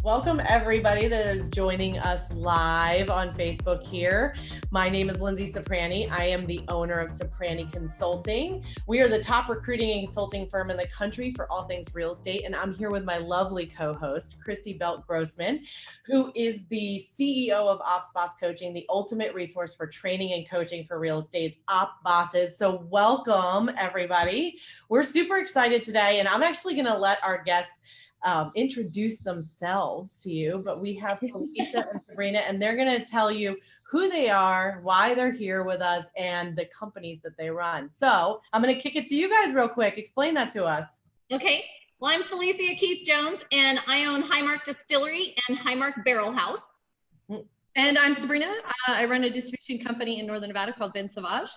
Welcome everybody that is joining us live on Facebook here. My name is Linzee Soprani. I am the owner of Soprani Consulting. We are the top recruiting and consulting firm in the country for all things real estate. And I'm here with my lovely co-host, Christy Belt-Grossman, who is the CEO of Ops Boss Coaching, the ultimate resource for training and coaching for real estate's op bosses. So welcome everybody. We're super excited today, and I'm actually going to let our guests introduce themselves to you, but we have Felicia and Sabrina, and they're going to tell you who they are, why they're here with us, and the companies that they run. So I'm going to kick it to you guys real quick. Explain that to us. Okay. Well, I'm Felicia Keith Jones, and I own High Mark Distillery and High Mark Barrel House. And I'm Sabrina. I run a distribution company in Northern Nevada called Sauvage.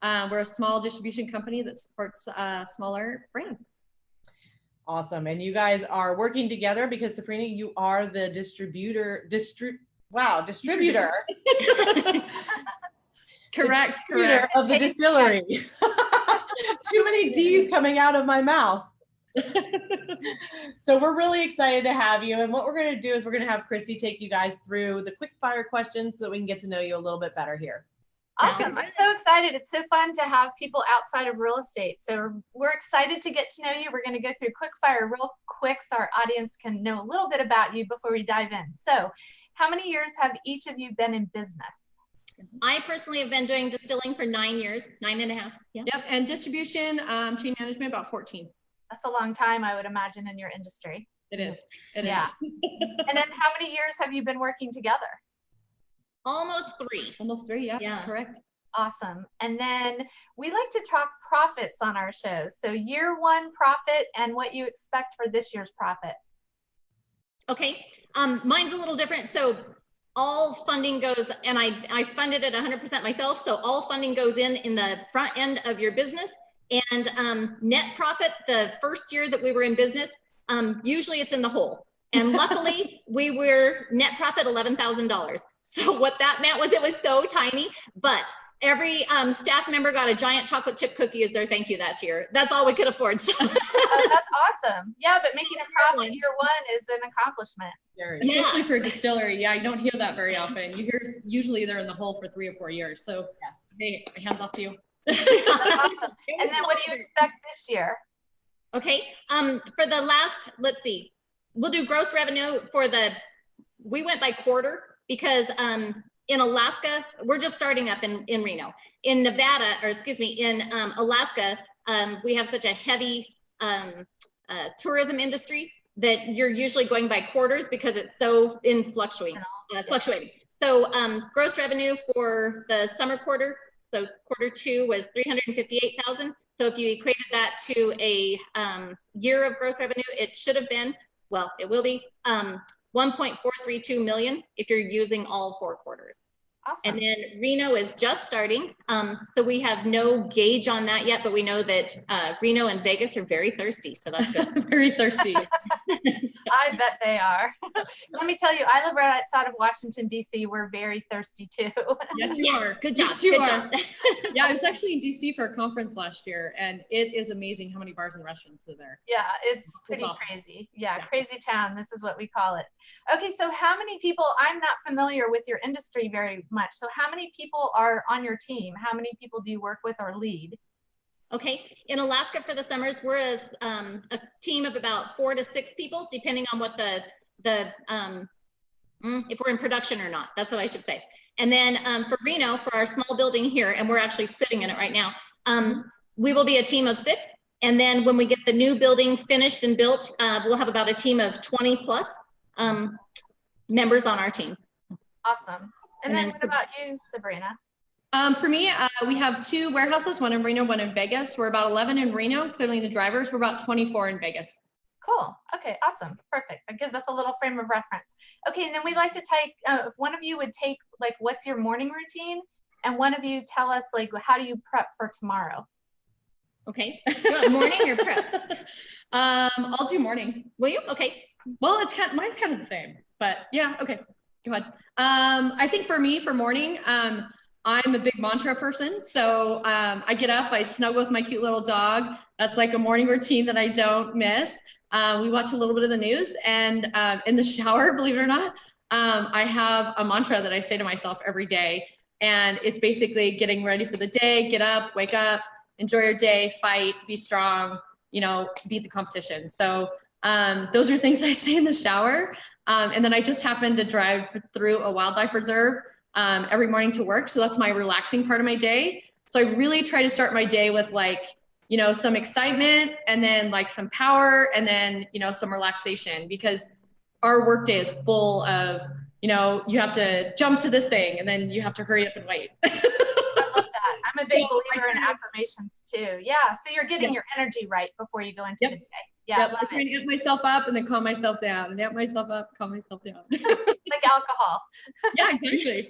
We're a small distribution company that supports smaller brands. Awesome. And you guys are working together because Sabrina, you are the distributor. Correct. Of the distillery. Too many D's coming out of my mouth. So we're really excited to have you. And what we're going to do is we're going to have Christy take you guys through the quick fire questions so that we can get to know you a little bit better here. Awesome. I'm so excited. It's so fun to have people outside of real estate. So we're excited to get to know you. We're going to go through quick fire real quick so our audience can know a little bit about you before we dive in. So how many years have each of you been in business? I personally have been doing distilling for 9 years, 9.5. Yeah. Yep. And distribution, chain management, about 14. That's a long time, I would imagine, in your industry. It is. It is. And then how many years have you been working together? Almost 3. Almost 3, yeah, correct. Awesome. And then we like to talk profits on our shows. So year one profit and what you expect for this year's profit. Okay. Mine's a little different. So all funding goes, and I funded it 100% myself. So all funding goes in the front end of your business. And net profit, the first year that we were in business, usually it's in the hole. And luckily, we were net profit $11,000. So what that meant was it was so tiny, but every staff member got a giant chocolate chip cookie as their thank you that year. That's all we could afford. So. Oh, that's awesome. Yeah, but making a profit year one is an accomplishment. Especially for a distillery. Yeah, you don't hear that very often. You hear usually they're in the hole for 3 or 4 years. So hey, hands off to you. Awesome. And then what do you expect this year? Okay. For the last, let's see. We'll do gross revenue we went by quarter because in Alaska, we're just starting up in Reno. In Nevada, in Alaska, we have such a heavy tourism industry that you're usually going by quarters because it's so fluctuating. So gross revenue for the summer quarter, so quarter 2 was $358,000. So if you equated that to a year of gross revenue, it should have been, well, it will be $1.432 million if you're using all 4 quarters. Awesome. And then Reno is just starting. So we have no gauge on that yet, but we know that Reno and Vegas are very thirsty. So that's good. Very thirsty. I bet they are. Let me tell you, I live right outside of Washington, D.C. We're very thirsty too. Yes, you are. Good job. Yes, you are. Yeah, I was actually in D.C. for a conference last year, and it is amazing how many bars and restaurants are there. Yeah, it's pretty crazy. Yeah, crazy town. This is what we call it. Okay, so how many people, I'm not familiar with your industry very much. So how many people are on your team? How many people do you work with or lead? Okay, in Alaska for the summers, we're a team of about 4 to 6 people, depending on what if we're in production or not. That's what I should say. And then for Reno, for our small building here, and we're actually sitting in it right now, we will be a team of 6. And then when we get the new building finished and built, we'll have about a team of 20 plus members on our team. Awesome. And then what about you, Sabrina? For me, we have 2 warehouses, one in Reno, one in Vegas. We're about 11 in Reno, including the drivers. We're about 24 in Vegas. Cool. Okay, awesome. Perfect. That gives us a little frame of reference. Okay, and then we'd like to take, one of you would take, like, what's your morning routine? And one of you tell us, like, how do you prep for tomorrow? Okay. Morning or prep? I'll do morning. Will you? Okay. Well, mine's kind of the same, but yeah, okay. Go ahead. I think for me, for morning, I'm a big mantra person. So I get up, I snuggle with my cute little dog. That's like a morning routine that I don't miss. We watch a little bit of the news, and in the shower, believe it or not, I have a mantra that I say to myself every day, and it's basically getting ready for the day. Get up, wake up, enjoy your day, fight, be strong, you know, beat the competition. So those are things I say in the shower. And then I just happen to drive through a wildlife reserve every morning to work. So that's my relaxing part of my day. So I really try to start my day with, like, you know, some excitement, and then like some power, and then, you know, some relaxation, because our workday is full of, you know, you have to jump to this thing, and then you have to hurry up and wait. I love that. I'm a big believer in affirmations too. Yeah. So you're getting your energy right before you go into the day. Yeah. I'm trying to amp myself up and then calm myself down, and amp myself up, calm myself down. Like alcohol. Yeah, exactly.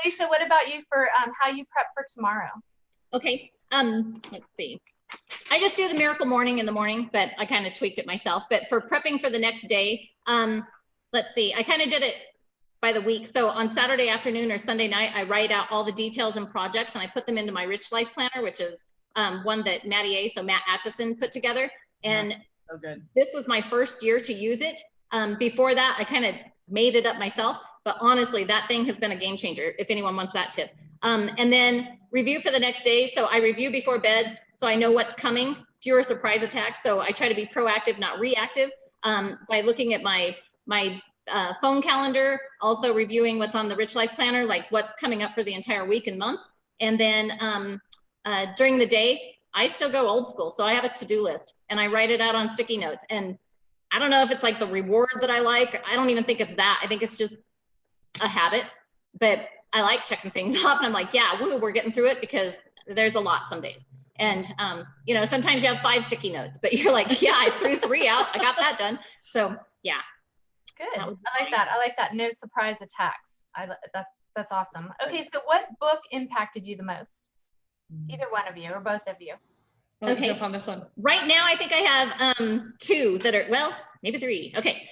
Felicia, what about you for how you prep for tomorrow? Okay. Let's see. I just do the miracle morning in the morning, but I kind of tweaked it myself. But for prepping for the next day, let's see. I kind of did it by the week. So on Saturday afternoon or Sunday night, I write out all the details and projects, and I put them into my Rich Life Planner, which is one that Matt Atchison put together. And so good. This was my first year to use it. Before that, I kind of made it up myself, but honestly, that thing has been a game changer, if anyone wants that tip. And then review for the next day. So I review before bed, so I know what's coming, fewer surprise attacks. So I try to be proactive, not reactive, by looking at my phone calendar, also reviewing what's on the Rich Life Planner, like what's coming up for the entire week and month. And then during the day, I still go old school. So I have a to-do list, and I write it out on sticky notes. And I don't know if it's like the reward that I like. I don't even think it's that. I think it's just a habit, but I like checking things off, and I'm like, yeah, woo, we're getting through it, because there's a lot some days. And, you know, sometimes you have 5 sticky notes, but you're like, yeah, I threw 3 out. I got that done. So yeah. Good. I like that. I like that. No surprise attacks. That's awesome. Okay. So what book impacted you the most? Either one of you or both of you. Okay. Jump on this one. Right now, I think I have 2 that are, well, maybe 3. Okay.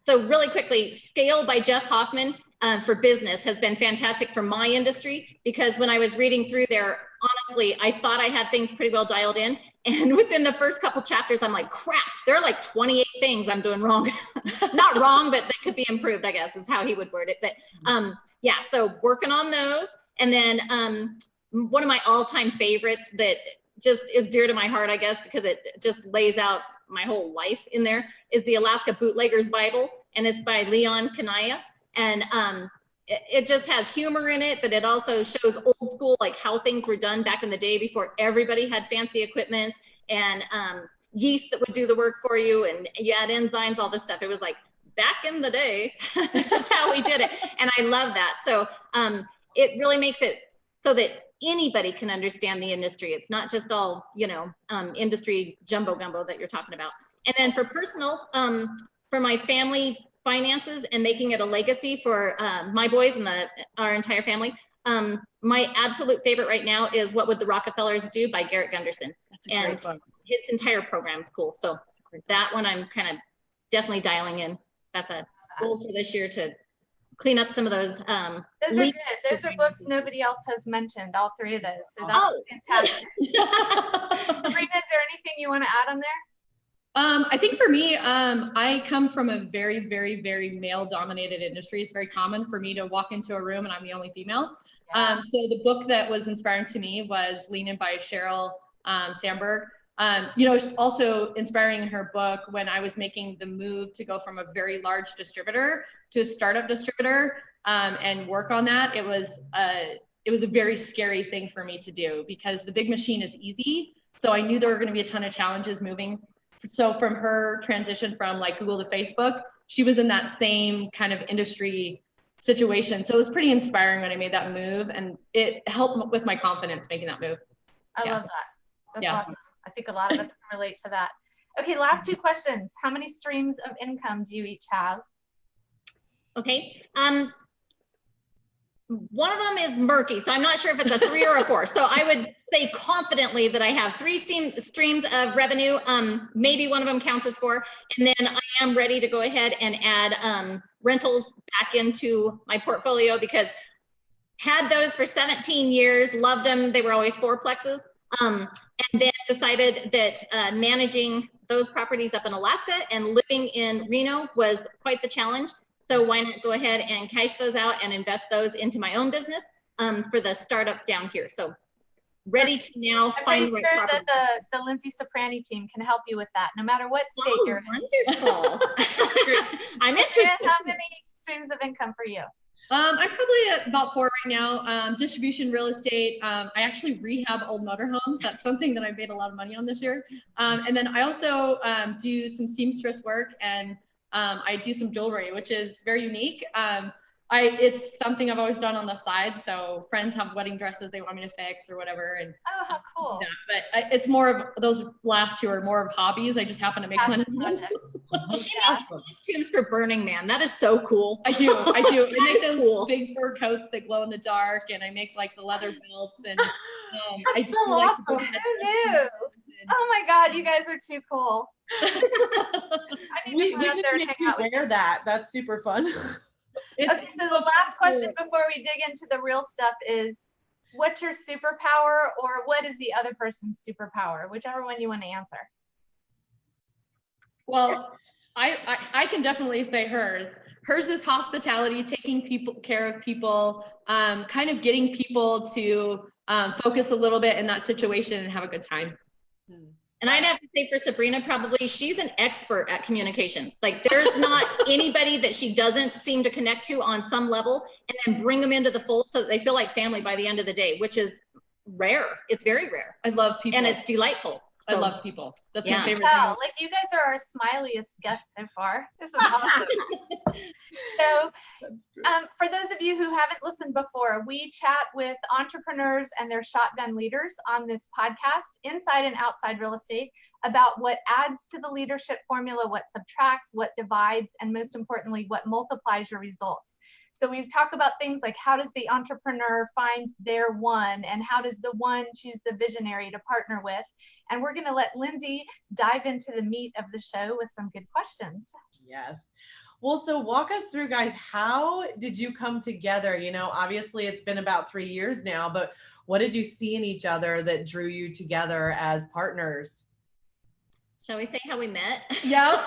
So really quickly, Scale by Jeff Hoffman for business has been fantastic for my industry, because when I was reading through there, honestly, I thought I had things pretty well dialed in. And within the first couple chapters, I'm like, crap, there are like 28 things I'm doing wrong. Not wrong, but that could be improved, I guess, is how he would word it. But yeah, so working on those. And then one of my all-time favorites that just is dear to my heart, I guess, because it just lays out my whole life in there, is the Alaska Bootlegger's Bible. And it's by Leon Kanaya. And it just has humor in it, but it also shows old school, like how things were done back in the day before everybody had fancy equipment, and yeast that would do the work for you, and you add enzymes, all this stuff. It was like, back in the day, this is how we did it. And I love that. So it really makes it so that anybody can understand the industry. It's not just all, you know, industry jumbo gumbo that you're talking about. And then for personal, for my family finances and making it a legacy for my boys and our entire family, my absolute favorite right now is What Would the Rockefellers Do by Garrett Gunderson. That's a great book. His entire program is cool. So that one I'm kind of definitely dialing in. That's a goal for this year, to clean up some of those. Those are good. Those are books nobody else has mentioned, all 3 of those. So that's fantastic. Sabrina, is there anything you want to add on there? I think for me, I come from a very, very, very male-dominated industry. It's very common for me to walk into a room and I'm the only female. So the book that was inspiring to me was Lean In by Sheryl Sandberg. You know, also inspiring in her book, when I was making the move to go from a very large distributor to a startup distributor and work on that, it was a very scary thing for me to do, because the big machine is easy. So I knew there were going to be a ton of challenges moving. So from her transition from like Google to Facebook, she was in that same kind of industry situation. So it was pretty inspiring when I made that move, and it helped with my confidence making that move. I love that. That's awesome. I think a lot of us can relate to that. Okay, last 2 questions. How many streams of income do you each have? Okay. One of them is murky, so I'm not sure if it's a 3 or a 4. So I would say confidently that I have 3 streams of revenue. Maybe one of them counts as 4. And then I am ready to go ahead and add rentals back into my portfolio, because had those for 17 years, loved them. They were always fourplexes. And then decided that managing those properties up in Alaska, and living in Reno was quite the challenge. So why not go ahead and cash those out and invest those into my own business for the startup down here. So ready to now find the right property. That the Linzee Soprani team can help you with that, no matter what state you're in. Wonderful. I'm interested. How many streams of income for you? I'm probably at about 4 right now. Distribution, real estate. I actually rehab old motorhomes. That's something that I made a lot of money on this year. And then I also do some seamstress work, and I do some jewelry, which is very unique. It's something I've always done on the side. So friends have wedding dresses they want me to fix or whatever. And oh, how cool. But it's more of those last 2 are more of hobbies. I just happen to make money. She makes costumes for Burning Man. That is so cool. I do. I make those big fur coats that glow in the dark, and I make like the leather belts, and I do so like awesome. Who knew? Oh my God, you guys are too cool. We should make you wear that. That's super fun. Okay, so the last question before we dig into the real stuff is, what's your superpower, or what is the other person's superpower? Whichever one you want to answer. Well, I can definitely say hers. Hers is hospitality, taking care of people, kind of getting people to focus a little bit in that situation and have a good time. And I'd have to say for Sabrina, probably she's an expert at communication. Like there's not anybody that she doesn't seem to connect to on some level, and then bring them into the fold so that they feel like family by the end of the day, which is rare. It's very rare. I love people. And it's delightful. So, I love people. That's my favorite thing. Like you guys are our smiliest guests so far. This is awesome. So for those of you who haven't listened before, we chat with entrepreneurs and their shotgun leaders on this podcast, inside and outside real estate, about what adds to the leadership formula, what subtracts, what divides, and most importantly, what multiplies your results. So we talk about things like, how does the entrepreneur find their one, and how does the one choose the visionary to partner with? And we're going to let Linzee dive into the meat of the show with some good questions. Yes. Well, so walk us through, guys, how did you come together? You know, obviously it's been about 3 years now, but what did you see in each other that drew you together as partners? Shall we say how we met? Yeah.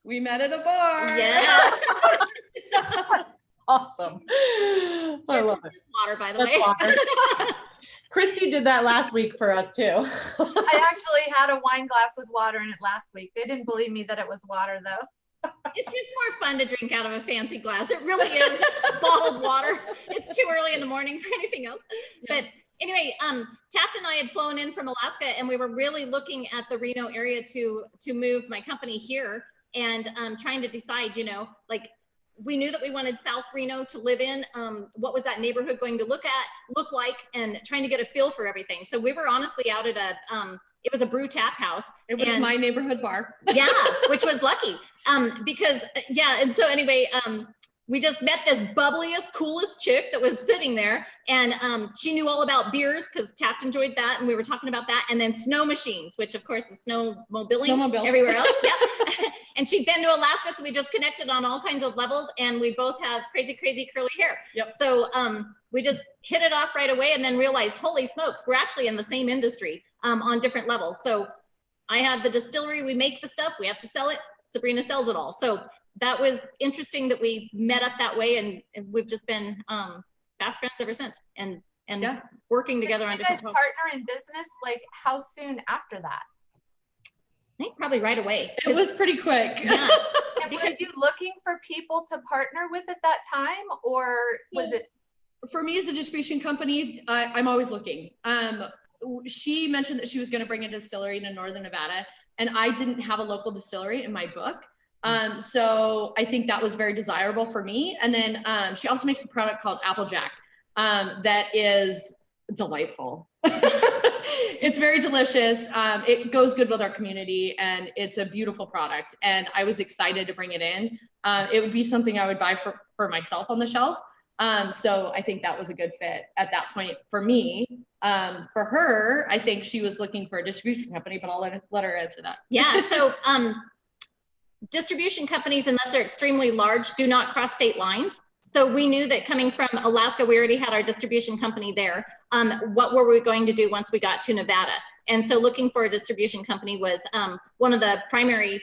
We met at a bar. Yeah. That's awesome. I love it. Water, by the way. Christy did that last week for us too. I actually had a wine glass with water in it last week. They didn't believe me that it was water though. It's just more fun to drink out of a fancy glass. It really is bottled water. It's too early in the morning for anything else. Yeah. But anyway, Taft and I had flown in from Alaska, and we were really looking at the Reno area to move my company here, and trying to decide, you know, like, we knew that we wanted South Reno to live in. What was that neighborhood going to look like, and trying to get a feel for everything. So we were honestly out at it was a brew tap house. It was my neighborhood bar. Yeah, which was lucky. Because and so anyway, we just met this bubbliest, coolest chick that was sitting there, and she knew all about beers because Taft enjoyed that, and we were talking about that, and then snow machines, which of course is snowmobiling everywhere else. Yeah. And she'd been to Alaska, so we just connected on all kinds of levels, and we both have crazy, crazy curly hair. Yep. So we just hit it off right away, and then realized, holy smokes, we're actually in the same industry on different levels. So I have the distillery, we make the stuff, we have to sell it. Sabrina sells it all. So that was interesting that we met up that way, and we've just been fast friends ever since, and working together on different projects. Did you guys partner in business, like how soon after that? I think probably right away. It was pretty quick. Yeah. And were you looking for people to partner with at that time, or was it? For me as a distribution company, I'm always looking. She mentioned that she was going to bring a distillery to Northern Nevada, and I didn't have a local distillery in my book. So I think that was very desirable for me. And then she also makes a product called Applejack that is delightful. It's very delicious. It goes good with our community, and it's a beautiful product. And I was excited to bring it in. It would be something I would buy for myself on the shelf. So I think that was a good fit at that point for me. For her, I think she was looking for a distribution company, but I'll let her answer that. Yeah. So distribution companies, unless they're extremely large, do not cross state lines. So we knew that coming from Alaska, we already had our distribution company there. What were we going to do once we got to Nevada? And so looking for a distribution company was one of the primary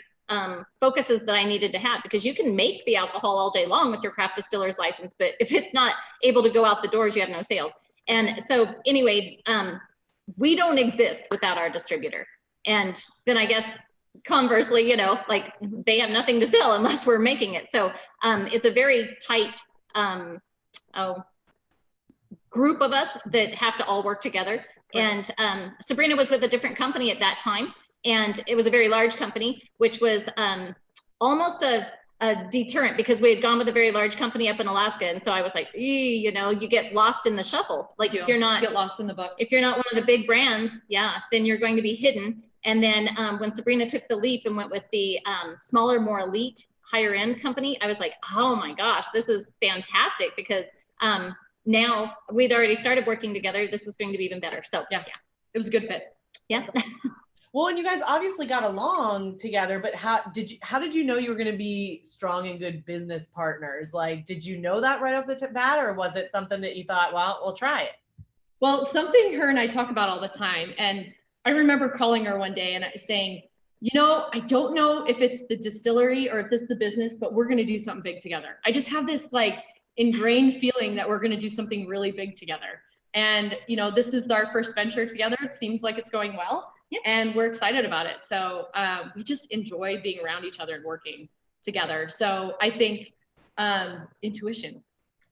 focuses that I needed to have, because you can make the alcohol all day long with your craft distiller's license, but if it's not able to go out the doors, you have no sales. And so anyway, we don't exist without our distributor. And then I guess conversely, you know, like they have nothing to sell unless we're making it. So it's a very tight group of us that have to all work together. Right. And Sabrina was with a different company at that time, and it was a very large company, which was almost a deterrent, because we had gone with a very large company up in Alaska. And so I was like, you know, you get lost in the shuffle. Like if you're not, get lost in the buck. If you're not one of the big brands, then you're going to be hidden. And then when Sabrina took the leap and went with the smaller, more elite, higher end company, I was like, oh my gosh, this is fantastic, because now we'd already started working together. This is going to be even better. So yeah, it was a good fit. Yeah. Well, and you guys obviously got along together, but how did you know you were going to be strong and good business partners? Like, did you know that right off the bat, or was it something that you thought, well, we'll try it? Well, something her and I talk about all the time. And I remember calling her one day and saying, you know, I don't know if it's the distillery or if this is the business, but we're going to do something big together. I just have this like ingrained feeling that we're going to do something really big together. And, you know, this is our first venture together. It seems like it's going well. Yep. And we're excited about it. So we just enjoy being around each other and working together. So I think intuition.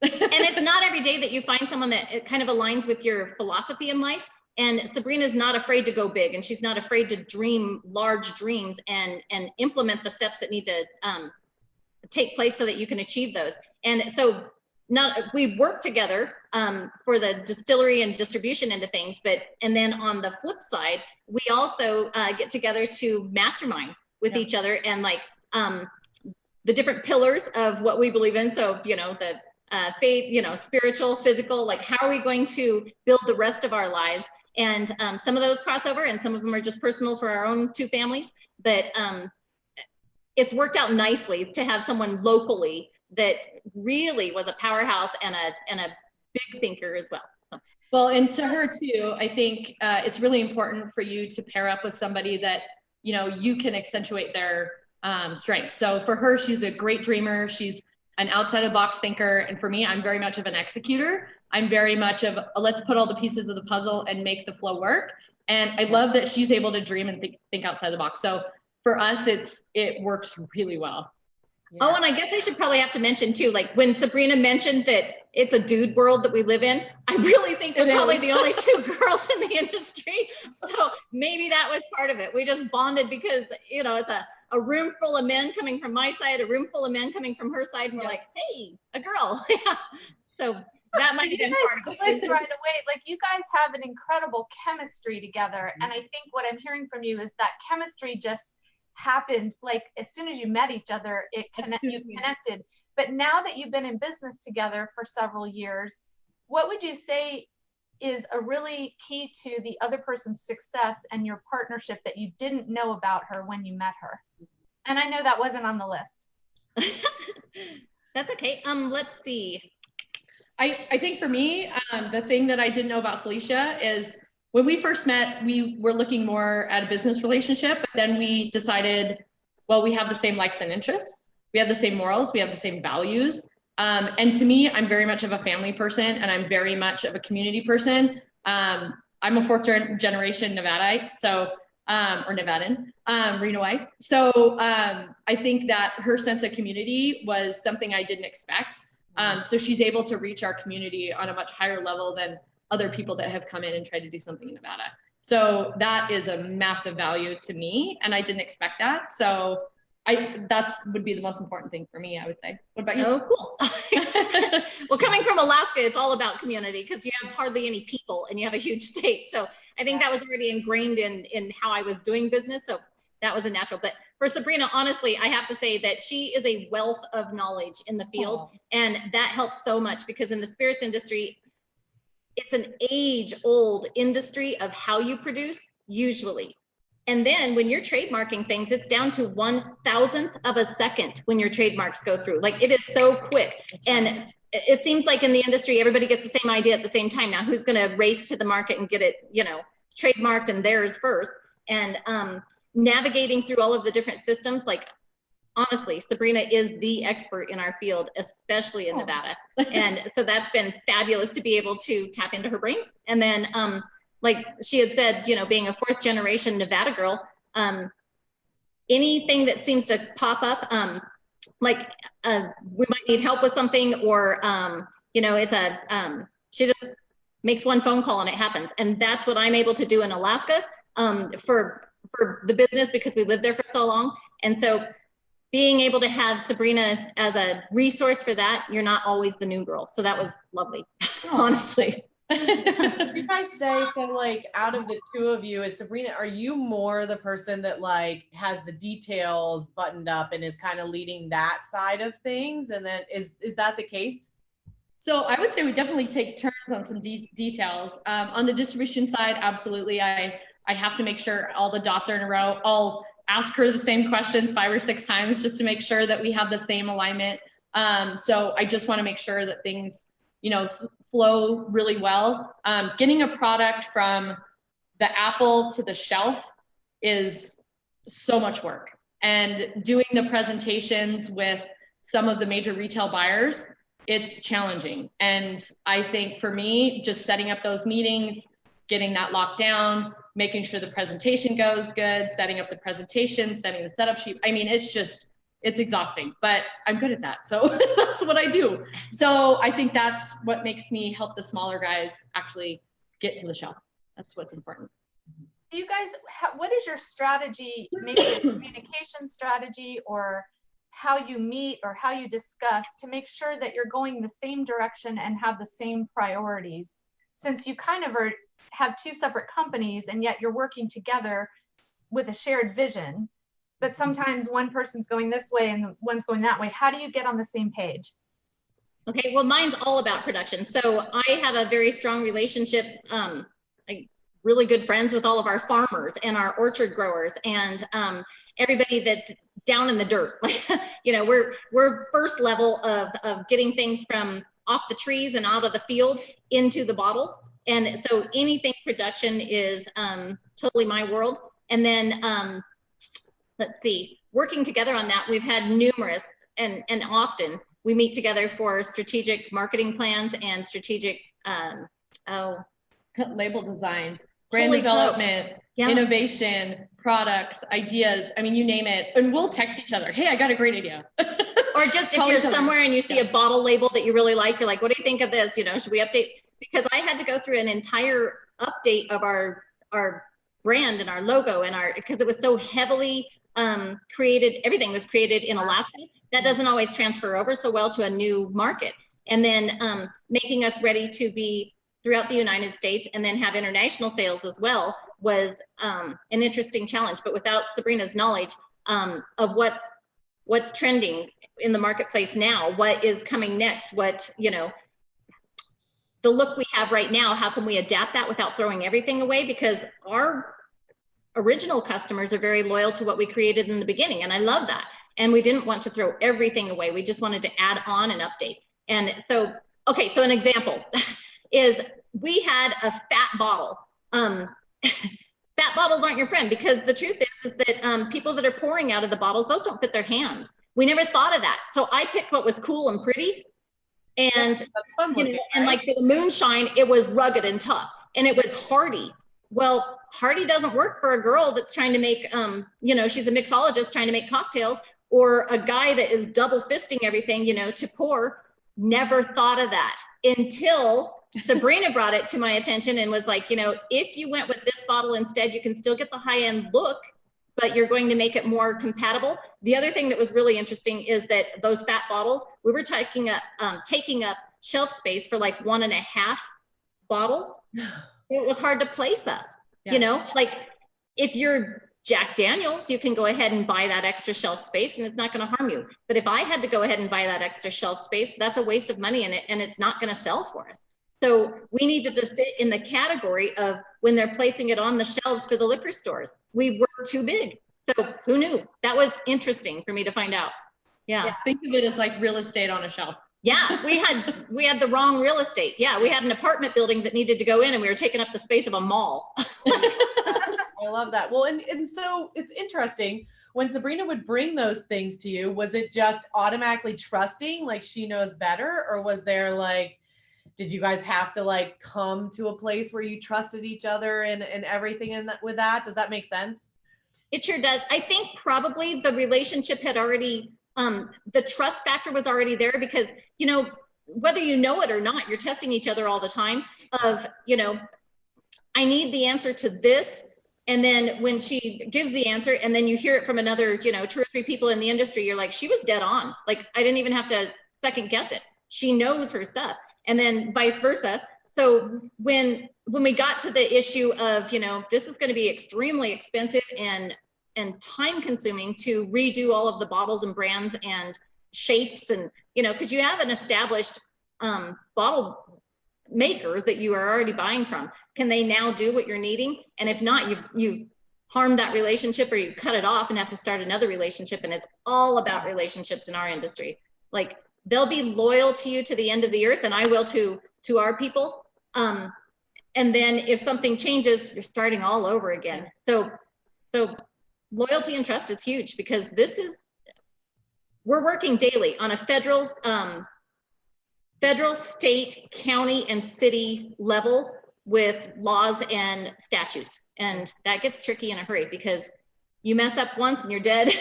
And it's not every day that you find someone that kind of aligns with your philosophy in life. And Sabrina's not afraid to go big, and she's not afraid to dream large dreams and implement the steps that need to take place so that you can achieve those. And so we work together for the distillery and distribution into things, and then on the flip side, we also get together to mastermind with each other, and like the different pillars of what we believe in. So, you know, the faith, you know, spiritual, physical, like how are we going to build the rest of our lives? And some of those cross over, and some of them are just personal for our own two families. But it's worked out nicely to have someone locally that really was a powerhouse and a big thinker as well. Well, and to her too, I think it's really important for you to pair up with somebody that, you know, you can accentuate their strengths. So for her, she's a great dreamer. She's an outside of the box thinker. And for me, I'm very much of an executor. I'm very much of let's put all the pieces of the puzzle and make the flow work. And I love that she's able to dream and think outside the box. So for us, it works really well. Yeah. Oh, and I guess I should probably have to mention too, like when Sabrina mentioned that it's a dude world that we live in, I really think we're probably the only two girls in the industry. So maybe that was part of it. We just bonded because, you know, it's a room full of men coming from my side, a room full of men coming from her side. And we're like, hey, a girl. So that might have been part of it. Right away. Like you guys have an incredible chemistry together. And I think what I'm hearing from you is that chemistry just happened, like as soon as you met each other, you connected. But now that you've been in business together for several years, what would you say is a really key to the other person's success and your partnership that you didn't know about her when you met her? And I know that wasn't on the list. That's okay. Let's see. I think for me, the thing that I didn't know about Felicia is when we first met, we were looking more at a business relationship, but then we decided, well, we have the same likes and interests. We have the same morals. We have the same values. And to me, I'm very much of a family person, and I'm very much of a community person. I'm a fourth generation Nevadite, so, or Nevadan, Renoite. So I think that her sense of community was something I didn't expect. So she's able to reach our community on a much higher level than other people that have come in and tried to do something in Nevada. So that is a massive value to me, and I didn't expect that. So that would be the most important thing for me, I would say. What about you? Oh, cool. Well, coming from Alaska, it's all about community because you have hardly any people and you have a huge state. So I think that was already ingrained in how I was doing business. So that was a natural. But for Sabrina, honestly, I have to say that she is a wealth of knowledge in the field. And that helps so much because in the spirits industry, it's an age-old industry of how you produce, usually. And then when you're trademarking things, it's down to 1,000th of a second when your trademarks go through. Like, it is so quick. And it seems like in the industry, everybody gets the same idea at the same time. Now, who's going to race to the market and get it, you know, trademarked and theirs first? And navigating through all of the different systems, like, honestly, Sabrina is the expert in our field, especially in Nevada. And so that's been fabulous to be able to tap into her brain. And then, like she had said, you know, being a 4th generation Nevada girl, anything that seems to pop up, like we might need help with something, or, you know, it's she just makes one phone call and it happens. And that's what I'm able to do in Alaska for the business, because we lived there for so long. And so being able to have Sabrina as a resource for that, you're not always the new girl. So that was lovely, honestly. You guys say, so like, out of the two of you, is Sabrina, are you more the person that like has the details buttoned up and is kind of leading that side of things? And then is that the case? So I would say we definitely take turns on some details. On the distribution side, absolutely. I have to make sure all the dots are in a row. I'll ask her the same questions 5 or 6 times just to make sure that we have the same alignment. So I just want to make sure that things, you know, flow really well. Getting a product from the apple to the shelf is so much work, and doing the presentations with some of the major retail buyers, it's challenging. And I think for me, just setting up those meetings, getting that locked down, making sure the presentation goes good, setting up the presentation, setting the setup sheet. I mean, it's exhausting, but I'm good at that. So that's what I do. So I think that's what makes me help the smaller guys actually get to the shelf. That's what's important. Do you guys, what is your strategy, maybe a communication strategy, or how you meet or how you discuss to make sure that you're going the same direction and have the same priorities, since you kind of have 2 separate companies and yet you're working together with a shared vision? But sometimes one person's going this way and one's going that way. How do you get on the same page? Okay, well, mine's all about production. So I have a very strong relationship, like really good friends with all of our farmers and our orchard growers, and everybody that's down in the dirt. Like, you know, we're first level of getting things from off the trees and out of the field into the bottles. And so anything production is totally my world. And then let's see, working together on that, we've had numerous, and often we meet together for strategic marketing plans and strategic label design, brand development, innovation, products, ideas. I mean, you name it. And we'll text each other, hey, I got a great idea. Or just if you're somewhere and you see a bottle label that you really like, you're like, what do you think of this? You know, should we update? Because I had to go through an entire update of our brand and our logo and because it was so heavily created, everything was created in Alaska. That doesn't always transfer over so well to a new market. And then making us ready to be throughout the United States and then have international sales as well was an interesting challenge. But without Sabrina's knowledge of what's trending in the marketplace now, what is coming next, what, you know, the look we have right now, how can we adapt that without throwing everything away? Because our original customers are very loyal to what we created in the beginning, and I love that. And we didn't want to throw everything away. We just wanted to add on and update. And so, okay, so an example is we had a fat bottle. Fat bottles aren't your friend, because the truth is that people that are pouring out of the bottles, those don't fit their hands. We never thought of that. So I picked what was cool and pretty. And, you know, and like for the moonshine, it was rugged and tough, and it was hearty. Well, hearty doesn't work for a girl that's trying to make, you know, she's a mixologist trying to make cocktails, or a guy that is double fisting everything, you know, to pour. Never thought of that until Sabrina brought it to my attention and was like, you know, if you went with this bottle instead, you can still get the high end look, but you're going to make it more compatible. The other thing that was really interesting is that those fat bottles, we were taking up shelf space for like 1.5 bottles. It was hard to place us, you know, like if you're Jack Daniels, you can go ahead and buy that extra shelf space and it's not going to harm you. But if I had to go ahead and buy that extra shelf space, that's a waste of money, and it's not going to sell for us. So we needed to fit in the category of when they're placing it on the shelves for the liquor stores. We were too big. So who knew? That was interesting for me to find out. Yeah. Think of it as like real estate on a shelf. Yeah, we had the wrong real estate. Yeah, we had an apartment building that needed to go in and we were taking up the space of a mall. I love that. Well, and so it's interesting when Sabrina would bring those things to you, was it just automatically trusting, like she knows better? Or was there like, did you guys have to like come to a place where you trusted each other and everything in that, with that? Does that make sense? It sure does. I think probably the relationship had already, the trust factor was already there because, you know, whether you know it or not, you're testing each other all the time of, you know, I need the answer to this. And then when she gives the answer and then you hear it from another, you know, 2 or 3 people in the industry, you're like, she was dead on. Like, I didn't even have to second guess it. She knows her stuff. And then vice versa. So when we got to the issue of, you know, this is going to be extremely expensive and time consuming to redo all of the bottles and brands and shapes and, you know, because you have an established bottle maker that you are already buying from. Can they now do what you're needing? And if not, you've harmed that relationship or you cut it off and have to start another relationship. And it's all about relationships in our industry. Like, they'll be loyal to you to the end of the earth, and I will to our people. And then if something changes, you're starting all over again. So loyalty and trust is huge because we're working daily on a federal, state, county, and city level with laws and statutes. And that gets tricky in a hurry because you mess up once and you're dead.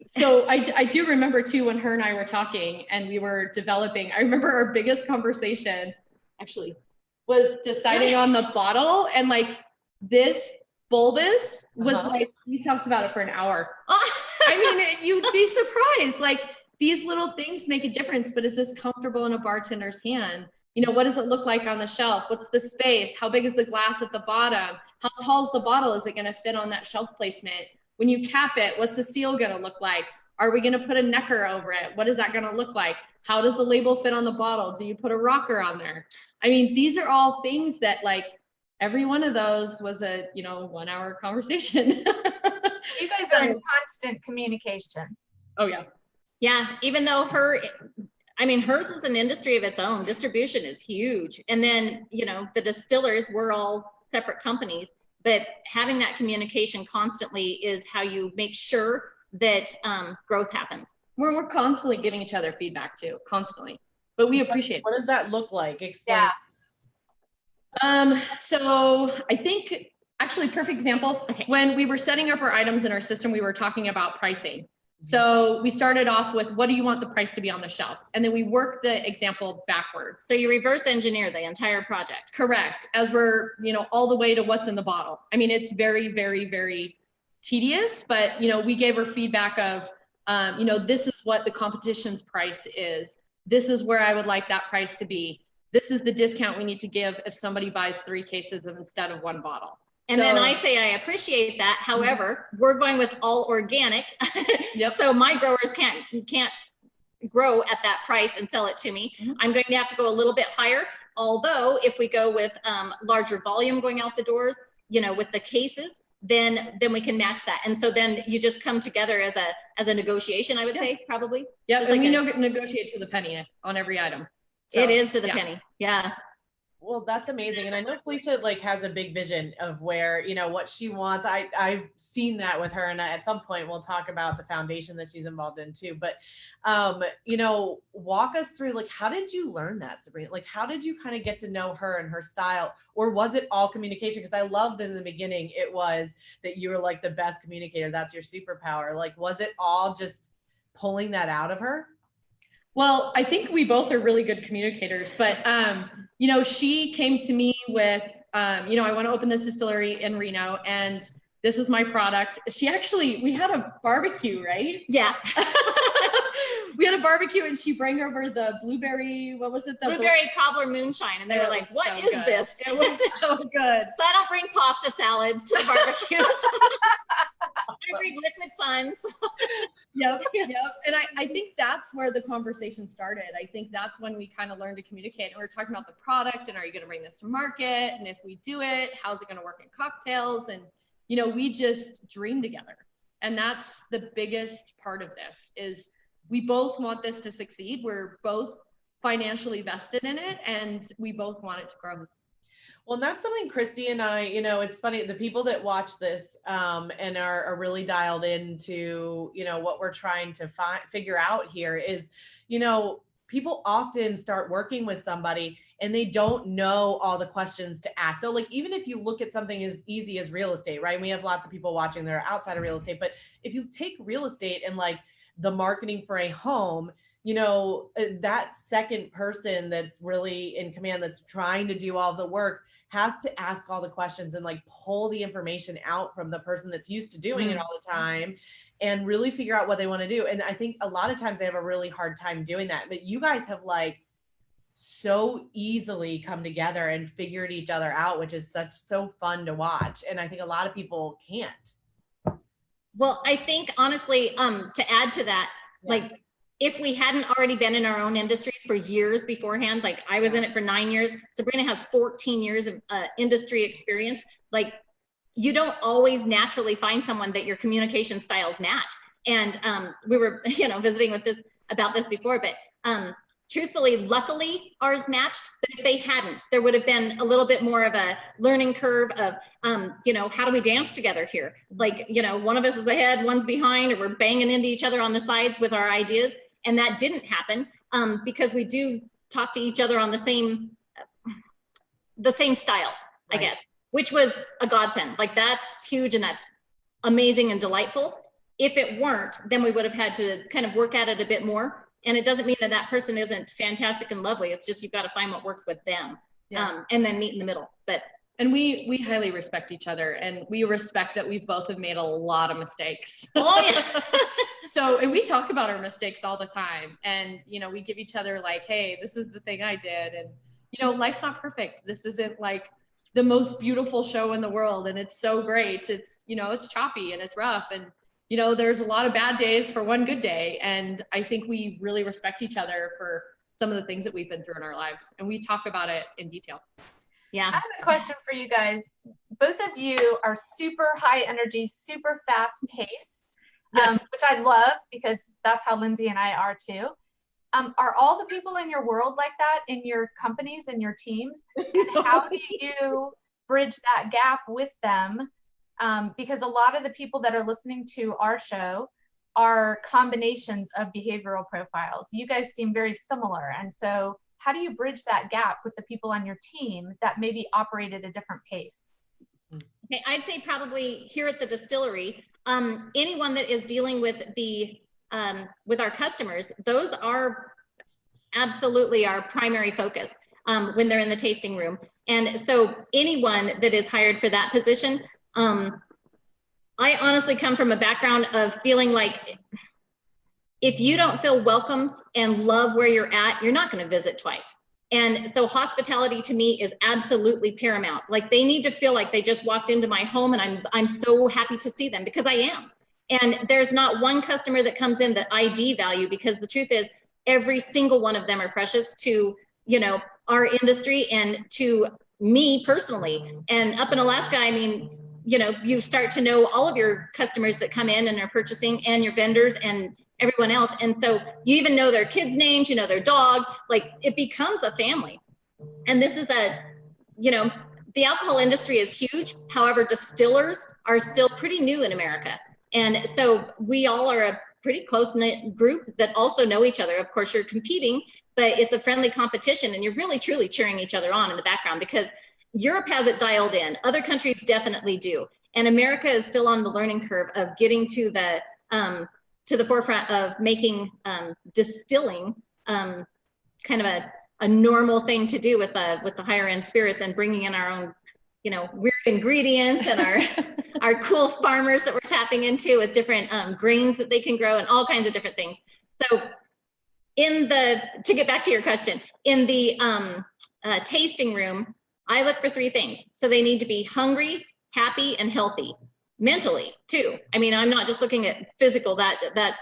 So I do remember too, when her and I were talking and we were developing, I remember our biggest conversation actually was deciding on the bottle, and like this bulbous was like, we talked about it for an hour. I mean, you'd be surprised. Like, these little things make a difference, but is this comfortable in a bartender's hand? You know, what does it look like on the shelf? What's the space? How big is the glass at the bottom? How tall is the bottle? Is it going to fit on that shelf placement? When you cap it, what's the seal going to look like? Are we going to put a necker over it? What is that going to look like? How does the label fit on the bottle? Do you put a rocker on there? I mean, these are all things that, like, every one of those was a, you know, 1 hour conversation. You guys are in constant communication. Oh yeah. Yeah, even though hers is an industry of its own. Distribution is huge. And then, you know, the distillers, we're all separate companies, but having that communication constantly is how you make sure that growth happens. We're constantly giving each other feedback too, constantly, but we appreciate it. What does that look like? Explain. Yeah. So I think actually perfect example, when we were setting up our items in our system, we were talking about pricing. So we started off with, what do you want the price to be on the shelf? And then we worked the example backwards. So you reverse engineer the entire project. Correct. As we're, you know, all the way to what's in the bottle. I mean, it's very, very, very tedious, but, you know, we gave her feedback of, you know, this is what the competition's price is. This is where I would like that price to be. This is the discount we need to give if somebody buys 3 cases instead of 1 bottle. And then I say, I appreciate that. However, we're going with all organic. Yep. So my growers can't grow at that price and sell it to me. I'm going to have to go a little bit higher. Although if we go with larger volume going out the doors, you know, with the cases, then we can match that. And so then you just come together as a negotiation, I would say, probably. Yeah, and like we negotiate to the penny on every item. So, it is to the penny. Yeah. Well, that's amazing. And I know Felicia like has a big vision of where, you know, what she wants. I've seen that with her. And at some point we'll talk about the foundation that she's involved in too. But, you know, walk us through, like, how did you learn that, Sabrina? Like, how did you kind of get to know her and her style? Or was it all communication? Because I loved in the beginning, it was that you were like the best communicator. That's your superpower. Like, was it all just pulling that out of her? Well, I think we both are really good communicators, but, you know, she came to me with, you know, I want to open this distillery in Reno and this is my product. We had a barbecue, right? Yeah. We had a barbecue and she brought over the blueberry, what was it? Blueberry Cobbler Moonshine. And they were like, what is this? It was so good. So I don't bring pasta salads to barbecues. Every liquid funds. Yep. And I think that's where the conversation started. I think that's when we kind of learned to communicate. And we were talking about the product and are you going to bring this to market? And if we do it, how's it going to work in cocktails? And, we just dream together. And that's the biggest part of this is we both want this to succeed. We're both financially vested in it and we both want it to grow. Well, that's something Christy and I, it's funny, the people that watch this and are really dialed into, what we're trying to figure out here is, people often start working with somebody and they don't know all the questions to ask. So like, even if you look at something as easy as real estate, right? And we have lots of people watching that are outside of real estate, but if you take real estate and like the marketing for a home, that second person that's really in command, that's trying to do all the work, has to ask all the questions and like pull the information out from the person that's used to doing it all the time and really figure out what they want to do. And I think a lot of times they have a really hard time doing that, but you guys have like so easily come together and figured each other out, which is so fun to watch. And I think a lot of people can't. Well, I think honestly, to add to that, like if we hadn't already been in our own industries for years beforehand, like I was in it for 9 years, Sabrina has 14 years of industry experience. Like you don't always naturally find someone that your communication styles match. And we were, visiting about this before, but truthfully, luckily ours matched. But if they hadn't, there would have been a little bit more of a learning curve of, how do we dance together here? Like, one of us is ahead, one's behind, or we're banging into each other on the sides with our ideas. And that didn't happen because we do talk to each other on the same style, I guess, which was a godsend. Like that's huge and that's amazing and delightful. If it weren't, then we would have had to kind of work at it a bit more. And it doesn't mean that person isn't fantastic and lovely. It's just, you've got to find what works with them and then meet in the middle. And we highly respect each other and we respect that we both have made a lot of mistakes. Oh yeah. And we talk about our mistakes all the time and, we give each other like, hey, this is the thing I did. And, life's not perfect. This isn't like the most beautiful show in the world. And it's so great. It's, it's choppy and it's rough. And, there's a lot of bad days for one good day. And I think we really respect each other for some of the things that we've been through in our lives. And we talk about it in detail. Yeah. I have a question for you guys. Both of you are super high energy, super fast paced, which I love because that's how Linzee and I are too. Are all the people in your world like that in your companies and your teams? And how do you bridge that gap with them? Because a lot of the people that are listening to our show are combinations of behavioral profiles. You guys seem very similar. And so how do you bridge that gap with the people on your team that maybe operate at a different pace? Okay, I'd say probably here at the distillery, anyone that is dealing with with our customers, those are absolutely our primary focus when they're in the tasting room. And so anyone that is hired for that position, I honestly come from a background of feeling like if you don't feel welcome and love where you're at, you're not going to visit twice. And so hospitality to me is absolutely paramount. Like they need to feel like they just walked into my home and I'm so happy to see them because I am. And there's not one customer that comes in that I devalue because the truth is every single one of them are precious to, our industry and to me personally. And up in Alaska, I mean, you start to know all of your customers that come in and are purchasing and your vendors and everyone else. And so you even know their kids' names, their dog, like it becomes a family. And this is the alcohol industry is huge. However, distillers are still pretty new in America. And so we all are a pretty close-knit group that also know each other. Of course, you're competing, but it's a friendly competition and you're really, truly cheering each other on in the background because Europe has it dialed in. Other countries definitely do. And America is still on the learning curve of getting to the forefront of making distilling kind of a normal thing to do with the higher end spirits and bringing in our own, weird ingredients and our cool farmers that we're tapping into with different grains that they can grow and all kinds of different things. So to get back to your question, in the tasting room, I look for three things. So they need to be hungry, happy, and healthy. mentally too. I mean, I'm not just looking at physical, that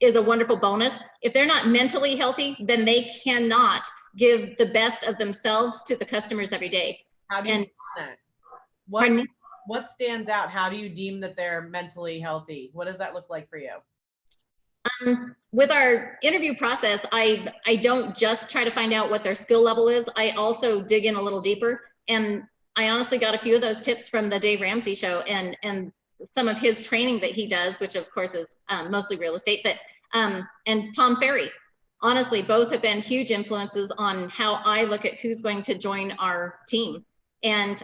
is a wonderful bonus. If they're not mentally healthy, then they cannot give the best of themselves to the customers every day. How do you do that? What stands out? How do you deem that they're mentally healthy? What does that look like for you? With our interview process, I don't just try to find out what their skill level is. I also dig in a little deeper. And I honestly got a few of those tips from the Dave Ramsey show and some of his training that he does, which of course is mostly real estate, but and Tom Ferry. Honestly, both have been huge influences on how I look at who's going to join our team. And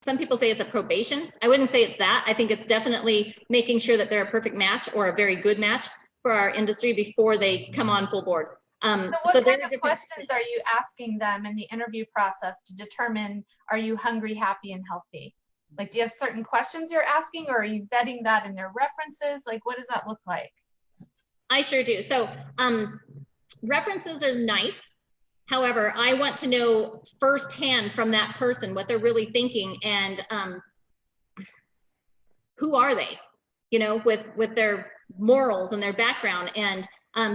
some people say it's a probation. I wouldn't say it's that. I think it's definitely making sure that they're a perfect match or a very good match for our industry before they come on full board. So what kind of questions are you asking them in the interview process to determine, are you hungry, happy, and healthy? Like, do you have certain questions you're asking, or are you vetting that in their references? Like, what does that look like? I sure do. So references are nice. However, I want to know firsthand from that person what they're really thinking and who are they, you know, with their morals and their background, and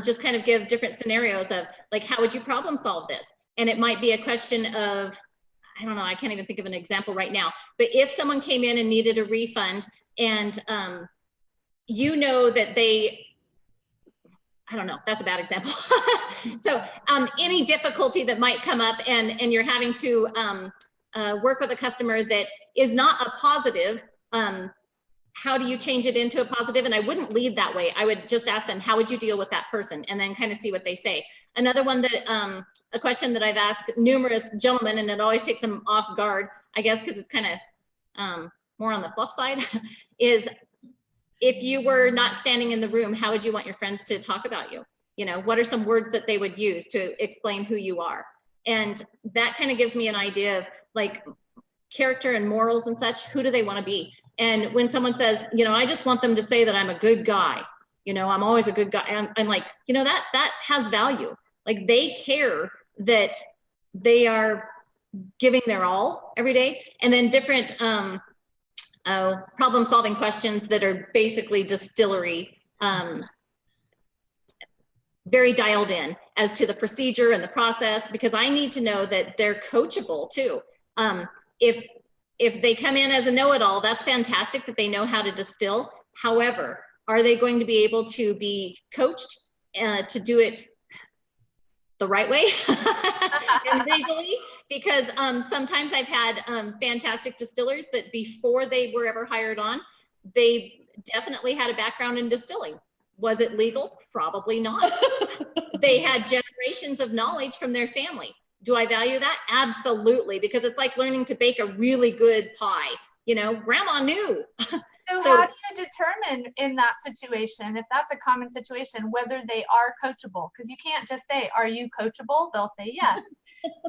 just kind of give different scenarios of like, how would you problem solve this? And it might be a question of, I don't know, I can't even think of an example right now, but if someone came in and needed a refund and you know that they, I don't know, that's a bad example. So any difficulty that might come up and you're having to work with a customer that is not a positive, how do you change it into a positive? And I wouldn't lead that way. I would just ask them, how would you deal with that person? And then kind of see what they say. Another one that, a question that I've asked numerous gentlemen, and it always takes them off guard, I guess, because it's kind of more on the fluff side, is if you were not standing in the room, how would you want your friends to talk about you? You know, what are some words that they would use to explain who you are? And that kind of gives me an idea of like character and morals and such. Who do they want to be? And when someone says, you know, I just want them to say that I'm a good guy, you know, I'm always a good guy. I'm like, you know, that has value. Like they care that they are giving their all every day. And then different problem solving questions that are basically distillery, very dialed in as to the procedure and the process, because I need to know that they're coachable too. If they come in as a know-it-all, that's fantastic that they know how to distill. However, are they going to be able to be coached to do it the right way and legally? Because sometimes I've had fantastic distillers that before they were ever hired on, they definitely had a background in distilling. Was it legal? Probably not. They had generations of knowledge from their family. Do I value that? Absolutely, because it's like learning to bake a really good pie. You know, grandma knew. So how do you determine in that situation, if that's a common situation, whether they are coachable? Because you can't just say, are you coachable? They'll say yes,